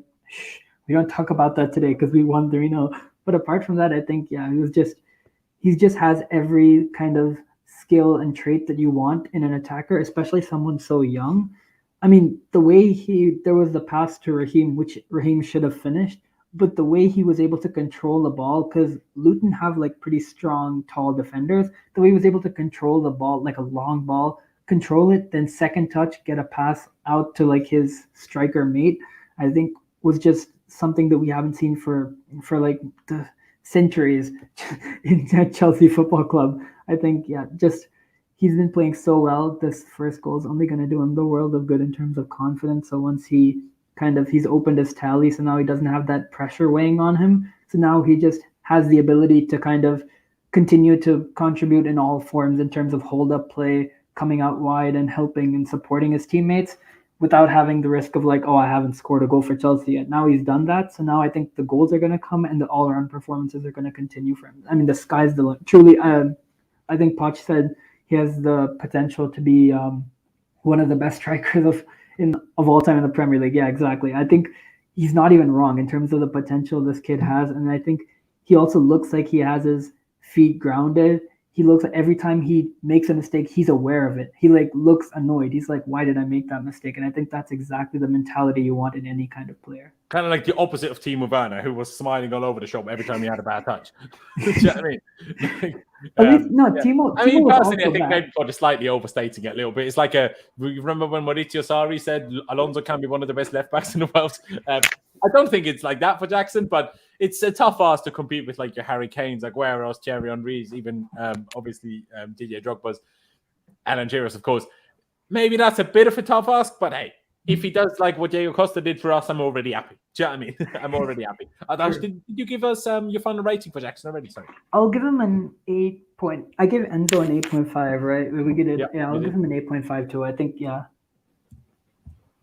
we don't talk about that today because we won 3-0. But apart from that, I think he just has every kind of skill and trait that you want in an attacker, especially someone so young. I mean, the way there was the pass to Raheem, which Raheem should have finished, but the way he was able to control the ball, because Luton have like pretty strong, tall defenders, the way he was able to control the ball, like a long ball, control it, then second touch, get a pass out to like his striker mate, I think was just something that we haven't seen for like the centuries in Chelsea Football Club. I think, he's been playing so well. This first goal is only going to do him the world of good in terms of confidence. So once he's opened his tally, so now he doesn't have that pressure weighing on him. So now he just has the ability to kind of continue to contribute in all forms in terms of hold-up play, coming out wide and helping and supporting his teammates without having the risk of like, I haven't scored a goal for Chelsea yet. Now he's done that. So now I think the goals are going to come and the all-around performances are going to continue for him. I mean, the sky's the limit. Truly, I think Poch said he has the potential to be one of the best strikers of all time in the Premier League. Yeah, exactly. I think he's not even wrong in terms of the potential this kid has. And I think he also looks like he has his feet grounded. He looks like every time he makes a mistake, he's aware of it. He like looks annoyed. He's like, why did I make that mistake? And I think that's exactly the mentality you want in any kind of player. Kind of like the opposite of Timo Werner, who was smiling all over the shop every time he had a bad touch. Do you know what I mean? At least, no, yeah. Timo. I mean, Timo was personally, I also think bad. maybe just slightly overstating it a little bit. It's like you remember when Maurizio Sarri said Alonso can be one of the best left backs in the world? I don't think it's like that for Jackson, but it's a tough ask to compete with like your Harry Kanes, Aguero's, Thierry Henry's, even obviously Didier Drogba's, Alan Shearer's, of course. Maybe that's a bit of a tough ask, but hey, if he does like what Diego Costa did for us, I'm already happy. Do you know what I mean? I'm already happy. Adash, did you give us your final rating for Jackson already? Sorry. I'll give him an 8 point. I give Enzo an 8.5, right? We get it. Yep, Yeah, I'll give him an 8.5 too. I think, yeah.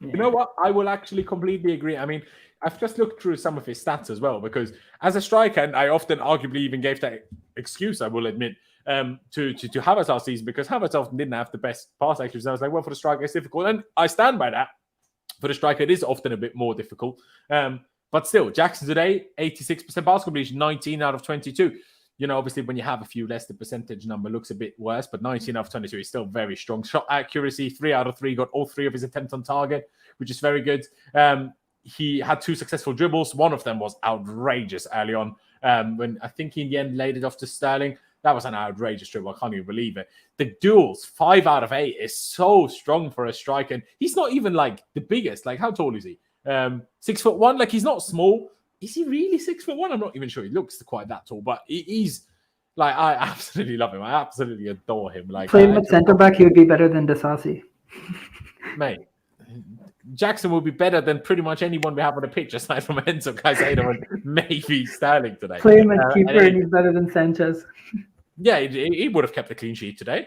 You know what? I will actually completely agree. I mean, I've just looked through some of his stats as well, because as a striker, and I often arguably even gave that excuse, I will admit, to Havertz last season, because Havertz often didn't have the best pass accuracy. I was like, well, for the striker, it's difficult. And I stand by that. For the striker, it is often a bit more difficult. But still, Jackson today, 86% pass completion, 19 out of 22. You know, obviously, when you have a few less, the percentage number looks a bit worse, but 19 out of 22 is still very strong. Shot accuracy, 3 out of 3, got all 3 of his attempts on target, which is very good. He had 2 successful dribbles. One of them was outrageous early on, when I think he in the end laid it off to Sterling. That was an outrageous dribble. I can't even believe it. The duels, 5 out of 8 is so strong for a striker. And he's not even like the biggest. Like, how tall is he? 6'1". Like, he's not small. Is he really 6'1"? I'm not even sure he looks quite that tall, but he's like, I absolutely love him. I absolutely adore him. Like, Play him at centre back, he would be better than Disasi. Mate, Jackson will be better than pretty much anyone we have on the pitch, aside from Enzo, Caicedo, and maybe Sterling today. Play him at keeper, and he's better than Sanchez. Yeah, he would have kept a clean sheet today.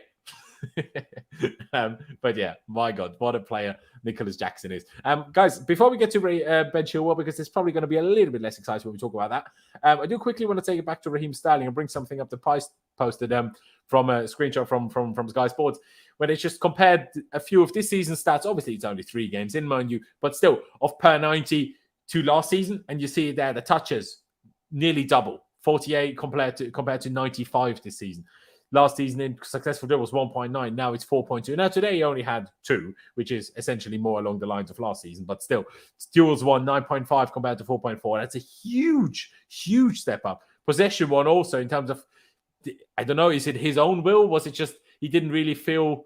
But yeah, my God, what a player Nicolas Jackson is. Guys, before we get to Ben Chilwell, because it's probably going to be a little bit less exciting when we talk about that, I do quickly want to take it back to Raheem Sterling and bring something up. The Pice posted from a screenshot from Sky Sports, when it's just compared a few of this season's stats. Obviously, it's only 3 games in, mind you, but still, of per 90 to last season, and you see there the touches nearly double. 48 compared to 95 this season. Last season in successful dribbles 1.9. Now it's 4.2. Now today he only had 2, which is essentially more along the lines of last season. But still, duels won 9.5 compared to 4.4. That's a huge step up. Possession won also in terms of, I don't know, is it his own will? Was it just he didn't really feel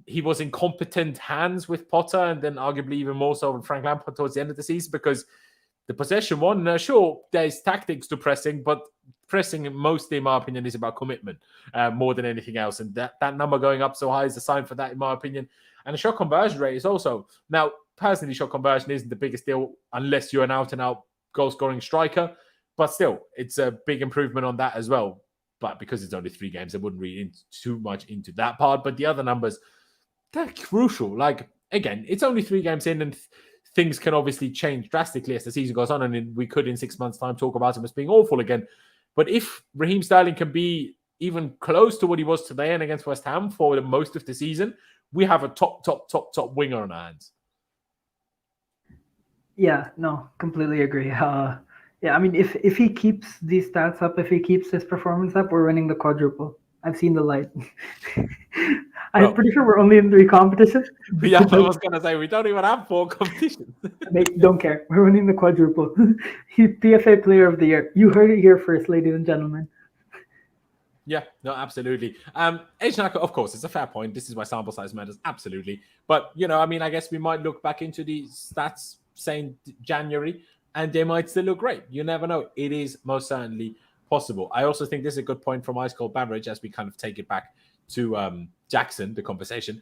he was in competent hands with Potter, and then arguably even more so with Frank Lampard towards the end of the season? Because the possession one, sure, there's tactics to pressing, but pressing mostly, in my opinion, is about commitment more than anything else. And that number going up so high is a sign for that, in my opinion. And the shot conversion rate is also, now, personally, shot conversion isn't the biggest deal unless you're an out-and-out goal-scoring striker. But still, it's a big improvement on that as well. But because it's only 3 games, I wouldn't read too much into that part. But the other numbers, they're crucial. Like, again, it's only 3 games in, and things can obviously change drastically as the season goes on, and we could in 6 months' time talk about him as being awful again. But if Raheem Sterling can be even close to what he was today and against West Ham for the most of the season, we have a top winger on our hands. Yeah, no, completely agree. Yeah, I mean, if he keeps these stats up, if he keeps his performance up, we're winning the quadruple. I've seen the light. I'm pretty sure we're only in 3 competitions. Yeah, I was going to say, we don't even have 4 competitions. Mate, don't care. We're winning the quadruple. He's PFA Player of the Year. You heard it here first, ladies and gentlemen. Yeah, no, absolutely. Ejnaka, of course, it's a fair point. This is why sample size matters. Absolutely. But, I mean, I guess we might look back into the stats saying January, and they might still look great. You never know. It is most certainly possible. I also think this is a good point from Ice Cold Beverage as we kind of take it back to Jackson, the conversation,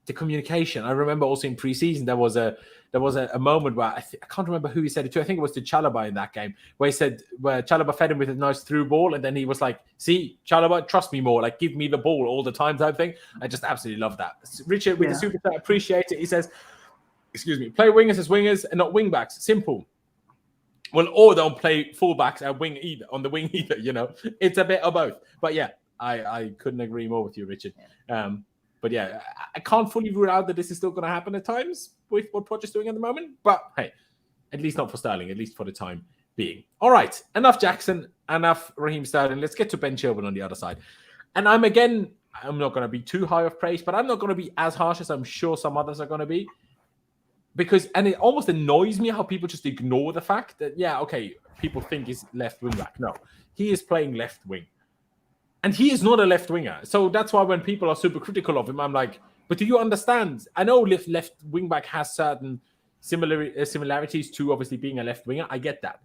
the communication. I remember also in preseason there was a moment where I can't remember who he said it to. I think it was to Chalobah in that game, where Chalobah fed him with a nice through ball, and then he was like, "See, Chalobah, trust me more. Like, give me the ball all the time," type thing. I just absolutely love that. Richard with the super chat, appreciate it. He says, "Excuse me, play wingers as wingers and not wing backs. Simple." Well, or don't play fullbacks at wing either on the wing either. It's a bit of both. But yeah, I couldn't agree more with you, Richard. But yeah, I can't fully rule out that this is still going to happen at times with what Poch is doing at the moment. But hey, At least not for Sterling, at least for the time being. All right, enough Jackson, enough Raheem Sterling. Let's get to Ben Chilwell on the other side. And I'm not going to be too high of praise, but I'm not going to be as harsh as I'm sure some others are going to be. And it almost annoys me how people just ignore the fact that, people think he's left wing back. No, he is playing left wing. And he is not a left winger. So that's why when people are super critical of him, I'm like, but do you understand? I know left wing back has certain similarities to obviously being a left winger. I get that.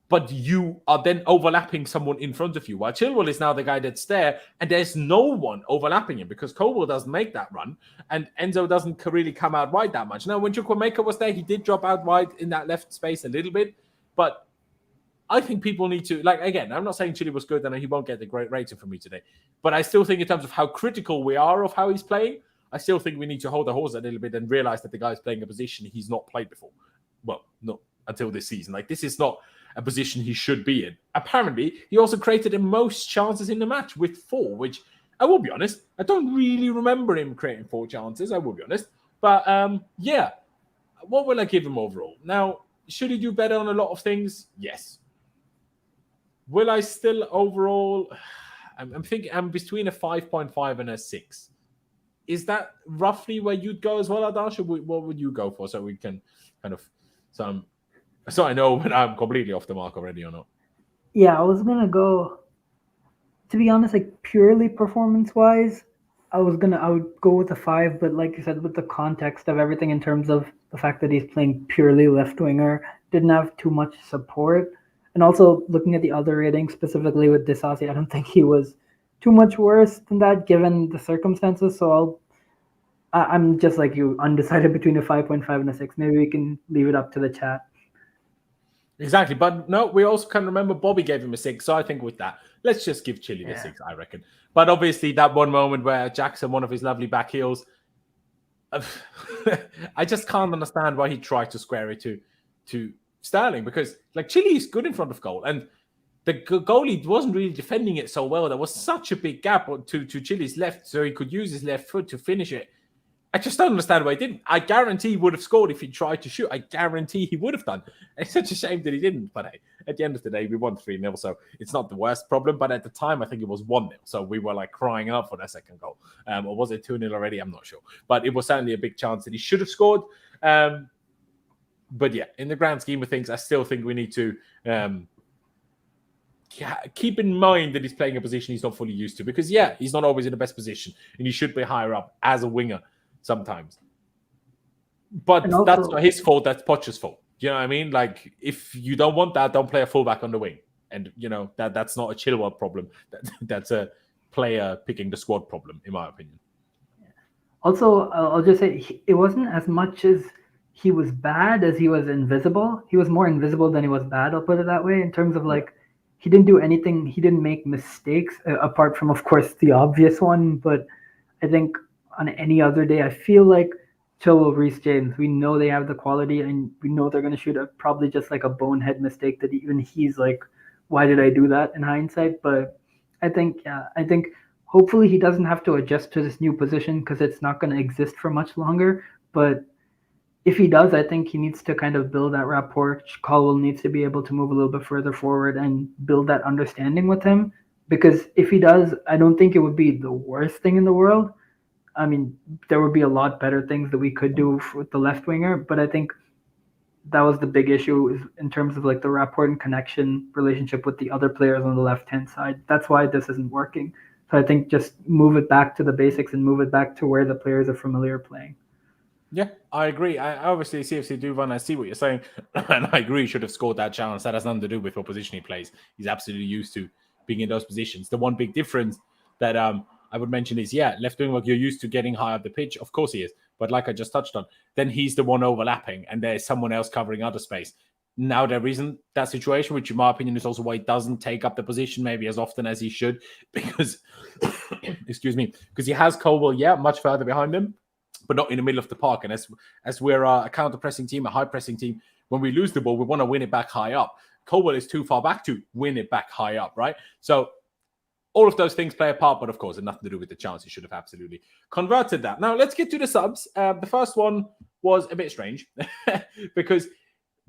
But you are then overlapping someone in front of you. While Chilwell is now the guy that's there, and there's no one overlapping him because Colwell doesn't make that run, and Enzo doesn't really come out wide that much. Now, when Chukwuemeka was there, he did drop out wide in that left space a little bit, but I think people need to, again, I'm not saying Chile was good and he won't get the great rating from me today, but I still think in terms of how critical we are of how he's playing, I still think we need to hold the horse a little bit and realize that the guy's playing a position he's not played before. Well, not until this season. This is not a position he should be in. Apparently, he also created the most chances in the match with 4, which I will be honest, I don't really remember him creating 4 chances, I will be honest. But what will I give him overall? Now, should he do better on a lot of things? Yes. Will I still overall... I'm thinking I'm between a 5.5 and a 6. Is that roughly where you'd go as well, Adash? Or what would you go for so we can kind of... So I know when I'm completely off the mark already or not. Yeah, I was going to go... To be honest, purely performance-wise, I would go with a 5, but like you said, with the context of everything in terms of the fact that he's playing purely left-winger, didn't have too much support. And also looking at the other ratings, specifically with Disasi, I don't think he was too much worse than that given the circumstances. So I'm just like you, undecided between a 5.5 and a 6. Maybe we can leave it up to the chat. Exactly. But no, we also can remember Bobby gave him a 6. So I think with that, let's just give Chile the 6, I reckon. But obviously that one moment where Jackson, one of his lovely back heels, I just can't understand why he tried to square it to Sterling, because Chile is good in front of goal and the goalie wasn't really defending it so well. There was such a big gap to Chile's left, so he could use his left foot to finish it. I just don't understand why he didn't. I guarantee he would have scored if he tried to shoot. I guarantee he would have done. It's such a shame that he didn't. But hey, at the end of the day, we won 3-0, so it's not the worst problem. But at the time, I think it was 1-0. So we were crying out for that second goal. Or was it 2-0 already? I'm not sure. But it was certainly a big chance that he should have scored. But yeah, in the grand scheme of things, I still think we need to keep in mind that he's playing a position he's not fully used to. Because, he's not always in the best position. And he should be higher up as a winger sometimes. But also, that's not his fault. That's Poch's fault. You know what I mean? If you don't want that, don't play a fullback on the wing. And, that's not a Chilwell problem. That's a player picking the squad problem, in my opinion. Also, I'll just say it wasn't as much as he was bad as he was invisible. He was more invisible than he was bad, I'll put it that way, in terms of he didn't do anything. He didn't make mistakes apart from, of course, the obvious one. But I think on any other day, I feel like Chilwell, Reece James, we know they have the quality and we know they're going to shoot probably just a bonehead mistake that even he's why did I do that in hindsight? But I think hopefully he doesn't have to adjust to this new position because it's not going to exist for much longer. But if he does, I think he needs to kind of build that rapport. Colwell needs to be able to move a little bit further forward and build that understanding with him. Because if he does, I don't think it would be the worst thing in the world. I mean, there would be a lot better things that we could do with the left winger. But I think that was the big issue in terms of the rapport and connection relationship with the other players on the left-hand side. That's why this isn't working. So I think just move it back to the basics and move it back to where the players are familiar playing. Yeah, I agree. I obviously, CFC Duvan, I see what you're saying. And I agree he should have scored that chance. That has nothing to do with what position he plays. He's absolutely used to being in those positions. The one big difference that I would mention is, left wing, you're used to getting high up the pitch. Of course he is. But like I just touched on, then he's the one overlapping and there's someone else covering other space. Now there isn't that situation, which in my opinion is also why he doesn't take up the position maybe as often as he should. Because, excuse me, because he has Colwell, much further behind him, but not in the middle of the park. And as we're a counter-pressing team, a high-pressing team, when we lose the ball, we want to win it back high up. Colwell is too far back to win it back high up, right? So all of those things play a part, but of course, it had nothing to do with the chance. He should have absolutely converted that. Now, let's get to the subs. The first one was a bit strange because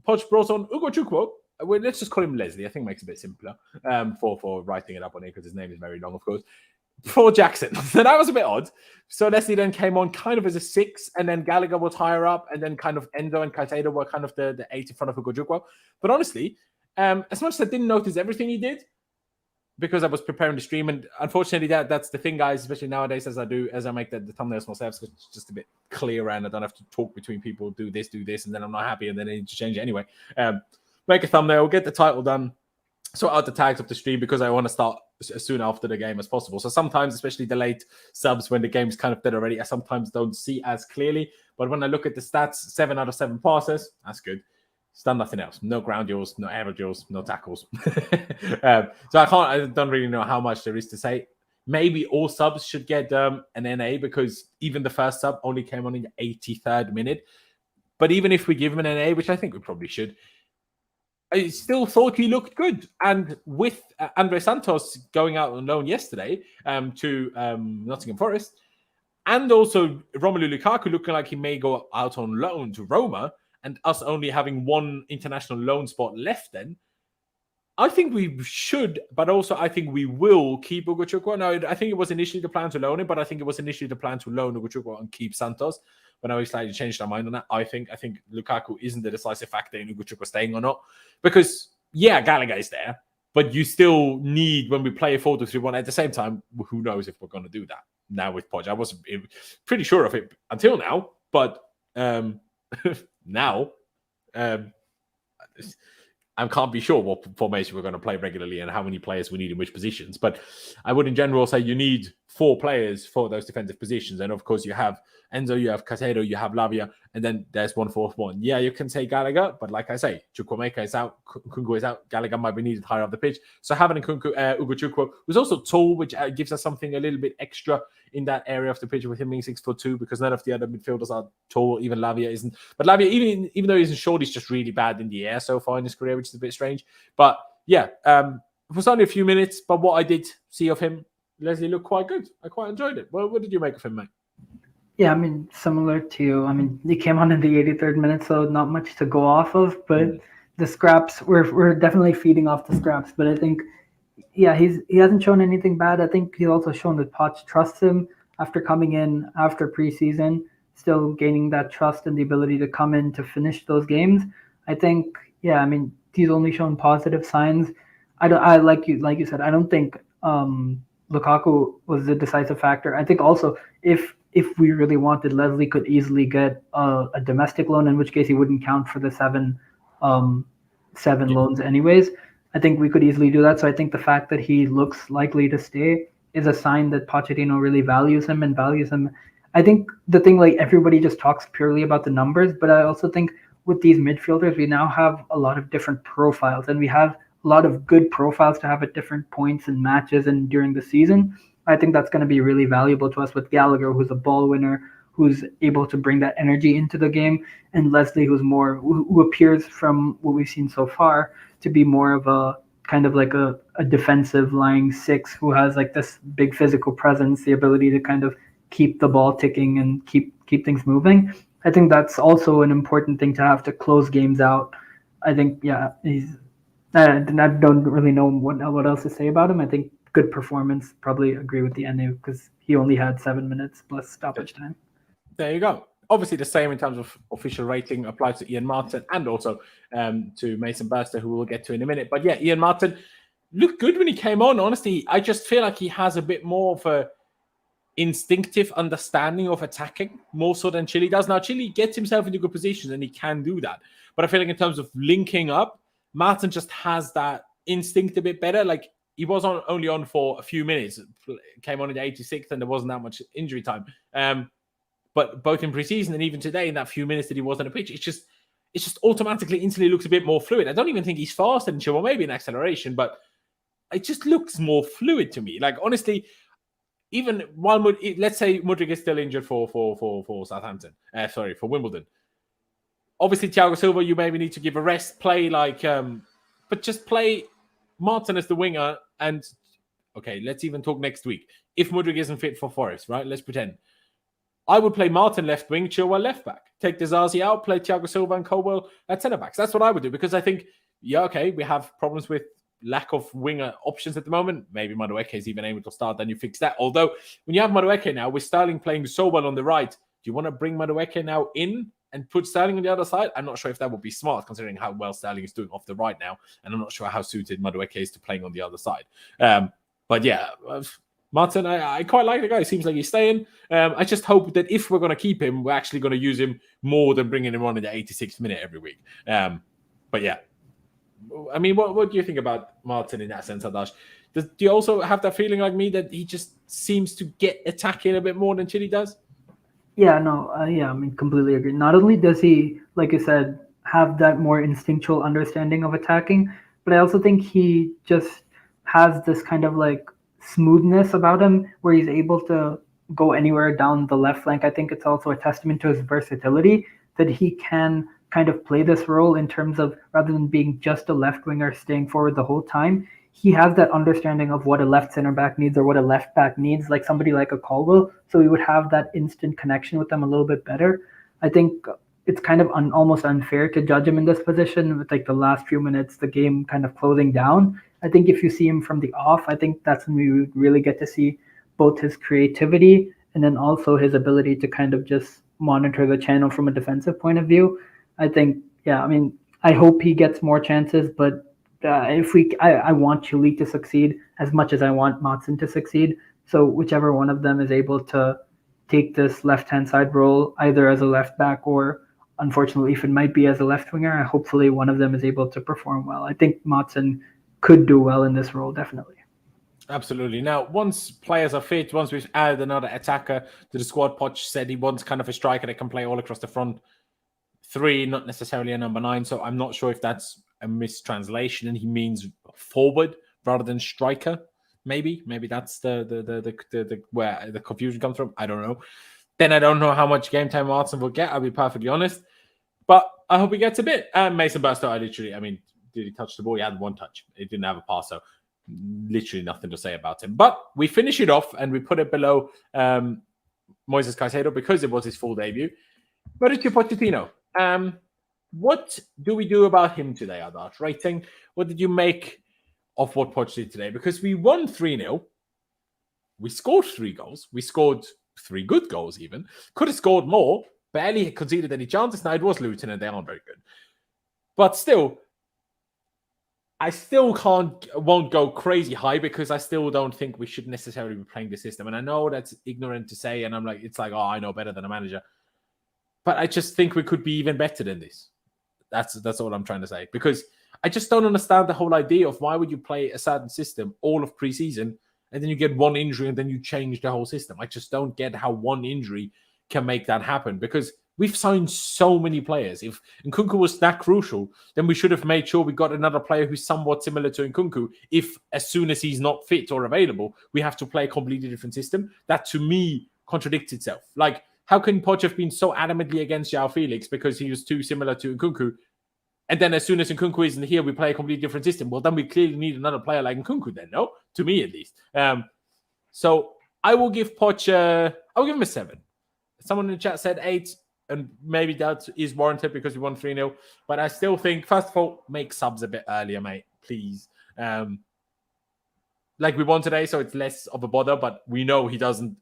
Poch brought on Ugo Chukwu. Well, let's just call him Leslie. I think it makes it a bit simpler for writing it up on here because his name is very long, of course. For Jackson. So that was a bit odd. So Leslie then came on kind of as a 6, and then Gallagher was higher up, and then kind of Endo and Caicedo were kind of the 8 in front of Ugo Chukwu. But honestly, as much as I didn't notice everything he did, because I was preparing the stream, and unfortunately that's the thing, guys, especially nowadays as I make the thumbnails myself, so it's just a bit clearer and I don't have to talk between people, do this, and then I'm not happy and then I need to change it anyway. Make a thumbnail, get the title done, sort out the tags of the stream because I want to start as soon after the game as possible. So sometimes, especially the late subs when the game's kind of dead already, I sometimes don't see as clearly. But when I look at the stats, 7 out of 7 passes, that's good. It's done nothing else. No ground duels, no air duels, no tackles. So I don't really know how much there is to say. Maybe all subs should get an NA because even the first sub only came on in the 83rd minute. But even if we give him an NA, which I think we probably should, I still thought he looked good. And with Andre Santos going out on loan yesterday to Nottingham Forest, and also Romelu Lukaku looking like he may go out on loan to Roma, and us only having one international loan spot left then, I think we should, but also I think we will keep Ugo Chukwu. Now, I think it was initially the plan to loan him, but I think it was initially the plan to loan Ugo Chukwu and keep Santos. But now we slightly changed our mind on that. I think Lukaku isn't the decisive factor in Ugo Chukwu staying or not. Because, yeah, Gallagher is there, but you still need, when we play a 4-2-3-1, at the same time, who knows if we're going to do that now with Poch. I was pretty sure of it until now, but now, I can't be sure what formation we're going to play regularly and how many players we need in which positions. But I would in general say you need 4 players for those defensive positions. And of course you have Enzo, you have Caicedo, you have Lavia, and then there's 1/4 one. Yeah, you can say Gallagher, but like I say, Chukwuemeka is out, Nkunku is out, Gallagher might be needed higher up the pitch. So having Ugo Chukwu, who's also tall, which gives us something a little bit extra in that area of the pitch with him being 6'2", because none of the other midfielders are tall. Even Lavia isn't. But Lavia, even though he isn't short, he's just really bad in the air so far in his career, which is a bit strange. But yeah, it was only a few minutes, but what I did see of him, Leslie, looked quite good. I quite enjoyed it. Well, what did you make of him, mate? Yeah, I mean, similar to you. I mean, he came on in the 83rd minute, so not much to go off of. But the scraps, we're definitely feeding off the scraps. But I think, yeah, he hasn't shown anything bad. I think he's also shown that Poch trusts him after coming in after preseason, still gaining that trust and the ability to come in to finish those games. I think, yeah, I mean, he's only shown positive signs. I like you said, I don't think Lukaku was the decisive factor. I think also if we really wanted, Leslie could easily get a domestic loan, in which case he wouldn't count for the seven loans anyways. I think we could easily do that. So I think the fact that he looks likely to stay is a sign that Pochettino really values him and values him. I think the thing, like, everybody just talks purely about the numbers, but I also think with these midfielders, we now have a lot of different profiles, and we have a lot of good profiles to have at different points in matches and during the season. I think that's going to be really valuable to us with Gallagher, who's a ball winner, who's able to bring that energy into the game, and Leslie, who appears from what we've seen so far to be more of a kind of like a defensive lying 6 who has like this big physical presence, the ability to kind of keep the ball ticking and keep things moving. I think that's also an important thing to have to close games out. I think, yeah, I don't really know what else to say about him. I think good performance, probably agree with the NA because he only had 7 minutes plus stoppage time. There you go. Obviously, the same in terms of official rating applies to Ian Martin and also to Mason Burster, who we'll get to in a minute. But yeah, Ian Martin looked good when he came on. Honestly, I just feel like he has a bit more of a instinctive understanding of attacking, more so than Chile does. Now, Chile gets himself into good positions and he can do that. But I feel like in terms of linking up, Martin just has that instinct a bit better. Like, he was only on for a few minutes, came on in the 86th, and there wasn't that much injury time. But both in preseason and even today, in that few minutes that he was on the pitch, it's just automatically, instantly looks a bit more fluid. I don't even think he's faster than Chilwell, maybe in acceleration, but it just looks more fluid to me. Like, honestly, even while let's say Mudryk is still injured for Southampton, for Wimbledon. Obviously, Thiago Silva, you maybe need to give a rest, play like, but just play Martin as the winger. And okay, let's even talk next week. If Mudryk isn't fit for Forest, right? Let's pretend. I would play Martin left wing, Chilwell left back. Take Dizazi out, play Thiago Silva and Colwell at centre backs. That's what I would do, because I think, we have problems with lack of winger options at the moment. Maybe Madueke is even able to start, then you fix that. Although, when you have Madueke now, with Sterling playing so well on the right, do you want to bring Madueke now in and put Sterling on the other side? I'm not sure if that would be smart, considering how well Sterling is doing off the right now, and I'm not sure how suited Madueke is to playing on the other side. But yeah, Martin, I quite like the guy. It seems like he's staying. I just hope that if we're going to keep him, we're actually going to use him more than bringing him on in the 86th minute every week. But yeah, I mean, what do you think about Martin in that sense, Adash? Do you also have that feeling like me that he just seems to get attacking a bit more than Chile does? Yeah, no, I mean, completely agree. Not only does he, like you said, have that more instinctual understanding of attacking, but I also think he just has this kind of like smoothness about him where he's able to go anywhere down the left flank. I think it's also a testament to his versatility that he can kind of play this role in terms of, rather than being just a left winger staying forward the whole time, he has that understanding of what a left center back needs or what a left back needs, like somebody like a Caldwell. So we would have that instant connection with them a little bit better. I think it's kind of almost unfair to judge him in this position with like the last few minutes, the game kind of closing down. I think if you see him from the off, I think that's when we would really get to see both his creativity and then also his ability to kind of just monitor the channel from a defensive point of view. I think, I mean, I hope he gets more chances, but I want Chile to succeed as much as I want Matson to succeed. So whichever one of them is able to take this left-hand side role, either as a left back or, unfortunately, if it might be as a left winger, hopefully one of them is able to perform well. I think Matson could do well in this role, definitely. Absolutely. Now, once players are fit, once we've added another attacker to the squad, Poch said he wants kind of a striker that can play all across the front three, not necessarily a number 9. So I'm not sure if that's a mistranslation and he means forward rather than striker. Maybe that's the where the confusion comes from. I don't know. Then I don't know how much game time Martin will get. I'll be perfectly honest, but I hope he gets a bit. And Mason Burstow, did he touch the ball? He had one touch. He didn't have a pass, so literally nothing to say about him. But we finish it off and we put it below Moises Caicedo because it was his full debut. Mauricio Pochettino. What do we do about him today, Adash? Rating? What did you make of what Poch did today? Because we won 3-0. We scored 3 goals. We scored 3 good goals even. Could have scored more. Barely conceded any chances. Now, it was Luton and they aren't very good. But still, I still won't go crazy high because I still don't think we should necessarily be playing the system. And I know that's ignorant to say, and it's like, I know better than a manager. But I just think we could be even better than this. That's all I'm trying to say. Because I just don't understand the whole idea of why would you play a certain system all of preseason and then you get one injury and then you change the whole system. I just don't get how one injury can make that happen because we've signed so many players. If Nkunku was that crucial, then we should have made sure we got another player who's somewhat similar to Nkunku. If as soon as he's not fit or available, we have to play a completely different system. That to me contradicts itself. Like, how can Poch have been so adamantly against João Felix because he was too similar to Nkunku? And then as soon as Nkunku isn't here, we play a completely different system. Well, then we clearly need another player like Nkunku then, no? To me, at least. So I will give Poch, I'll give him a 7. Someone in the chat said 8, and maybe that is warranted because we won 3-0. But I still think, first of all, make subs a bit earlier, mate, please. Like we won today, so it's less of a bother, but we know he doesn't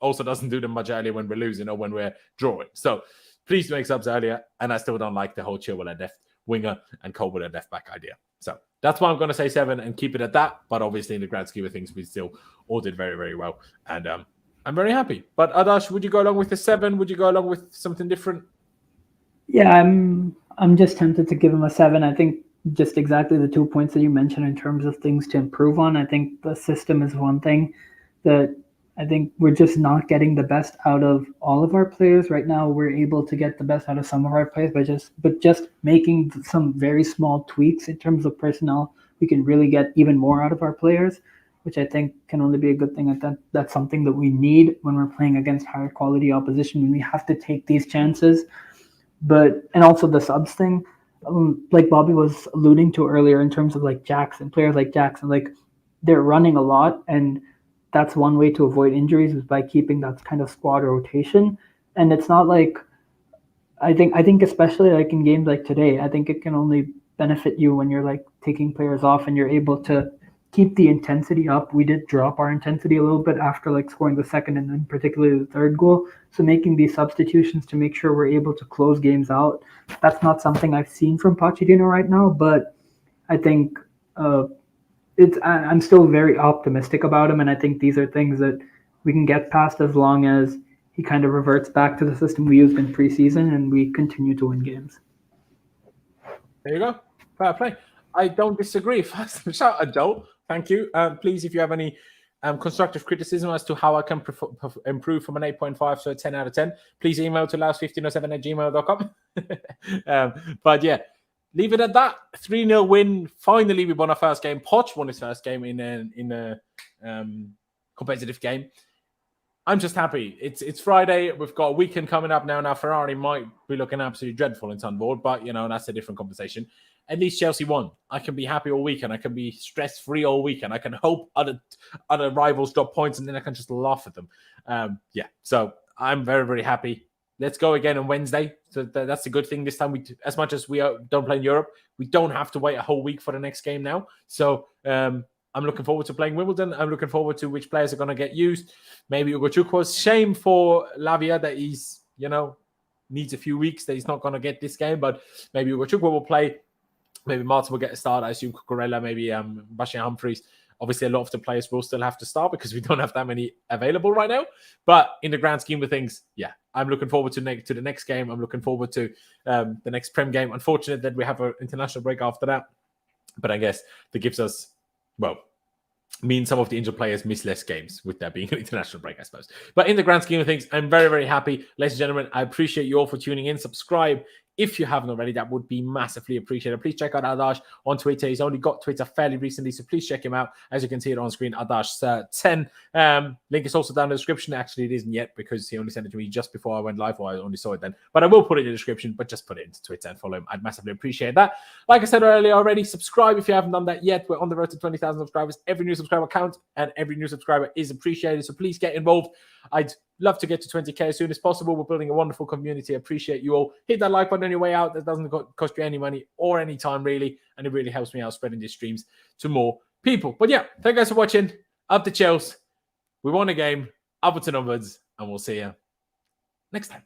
do them much earlier when we're losing or when we're drawing. So please make subs earlier. And I still don't like the whole Chilwell at left winger and Colwell at left back idea. So that's why I'm going to say 7 and keep it at that. But obviously, in the grand scheme of things, we still all did very, very well. And I'm very happy. But Adash, would you go along with the 7? Would you go along with something different? Yeah, I'm just tempted to give him a 7. I think just exactly the 2 points that you mentioned in terms of things to improve on. I think the system is one thing that I think we're just not getting the best out of all of our players. Right now, we're able to get the best out of some of our players, but just making some very small tweaks in terms of personnel, we can really get even more out of our players, which I think can only be a good thing. That's something that we need when we're playing against higher quality opposition, when we have to take these chances. And also the subs thing, like Bobby was alluding to earlier in terms of like Jackson, players like Jackson, like they're running a lot and that's one way to avoid injuries is by keeping that kind of squad rotation. And it's not like I think especially like in games like today, I think it can only benefit you when you're like taking players off and you're able to keep the intensity up. We did drop our intensity a little bit after like scoring the second and then particularly the third goal. So making these substitutions to make sure we're able to close games out, that's not something I've seen from Pochettino right now. But I think I'm still very optimistic about him, and I think these are things that we can get past as long as he kind of reverts back to the system we used in preseason and we continue to win games. There you go. Fair play. I don't disagree. Shout out, Joe. Thank you. Please, if you have any constructive criticism as to how I can improve from an 8.5 to a 10 out of 10, please email to louse1507@gmail.com. But yeah, leave it at that. 3-0 win. Finally, we won our first game. Poch won his first game in a competitive game. I'm just happy. It's Friday. We've got a weekend coming up now. Now, Ferrari might be looking absolutely dreadful in Tunboard, but, that's a different conversation. At least Chelsea won. I can be happy all weekend. I can be stress-free all weekend. I can hope other rivals drop points, and then I can just laugh at them. So I'm very, very happy. Let's go again on Wednesday. So that's a good thing this time. As much as we don't play in Europe, we don't have to wait a whole week for the next game now. So I'm looking forward to playing Wimbledon. I'm looking forward to which players are going to get used. Maybe Ugo Chukwu. Shame for Lavia that he's, needs a few weeks, that he's not going to get this game. But maybe Ugo Chukwu will play. Maybe Martin will get a start. I assume Cucurella, maybe Bashir Humphreys. Obviously, a lot of the players will still have to start because we don't have that many available right now. But in the grand scheme of things, yeah, I'm looking forward to the next game. I'm looking forward to the next Prem game. Unfortunate that we have an international break after that. But I guess that gives us, means some of the injured players miss less games with there being an international break, I suppose. But in the grand scheme of things, I'm very, very happy. Ladies and gentlemen, I appreciate you all for tuning in. Subscribe if you haven't already. That would be massively appreciated. Please check out Adash on Twitter. He's only got Twitter fairly recently, so please check him out. As you can see it on screen, Adash10. Link is also down in the description. Actually, it isn't yet because he only sent it to me just before I went live, or I only saw it then. But I will put it in the description, but just put it into Twitter and follow him. I'd massively appreciate that. Like I said earlier already, subscribe if you haven't done that yet. We're on the road to 20,000 subscribers. Every new subscriber counts, and every new subscriber is appreciated, so please get involved. I'd love to get to 20k as soon as possible. We're building a wonderful community. I appreciate you all. Hit that like button on your way out. That doesn't cost you any money or any time, really. And it really helps me out spreading these streams to more people. But yeah, thank you guys for watching. Up to Chelsea. We won a game. Upwards and onwards. And we'll see you next time.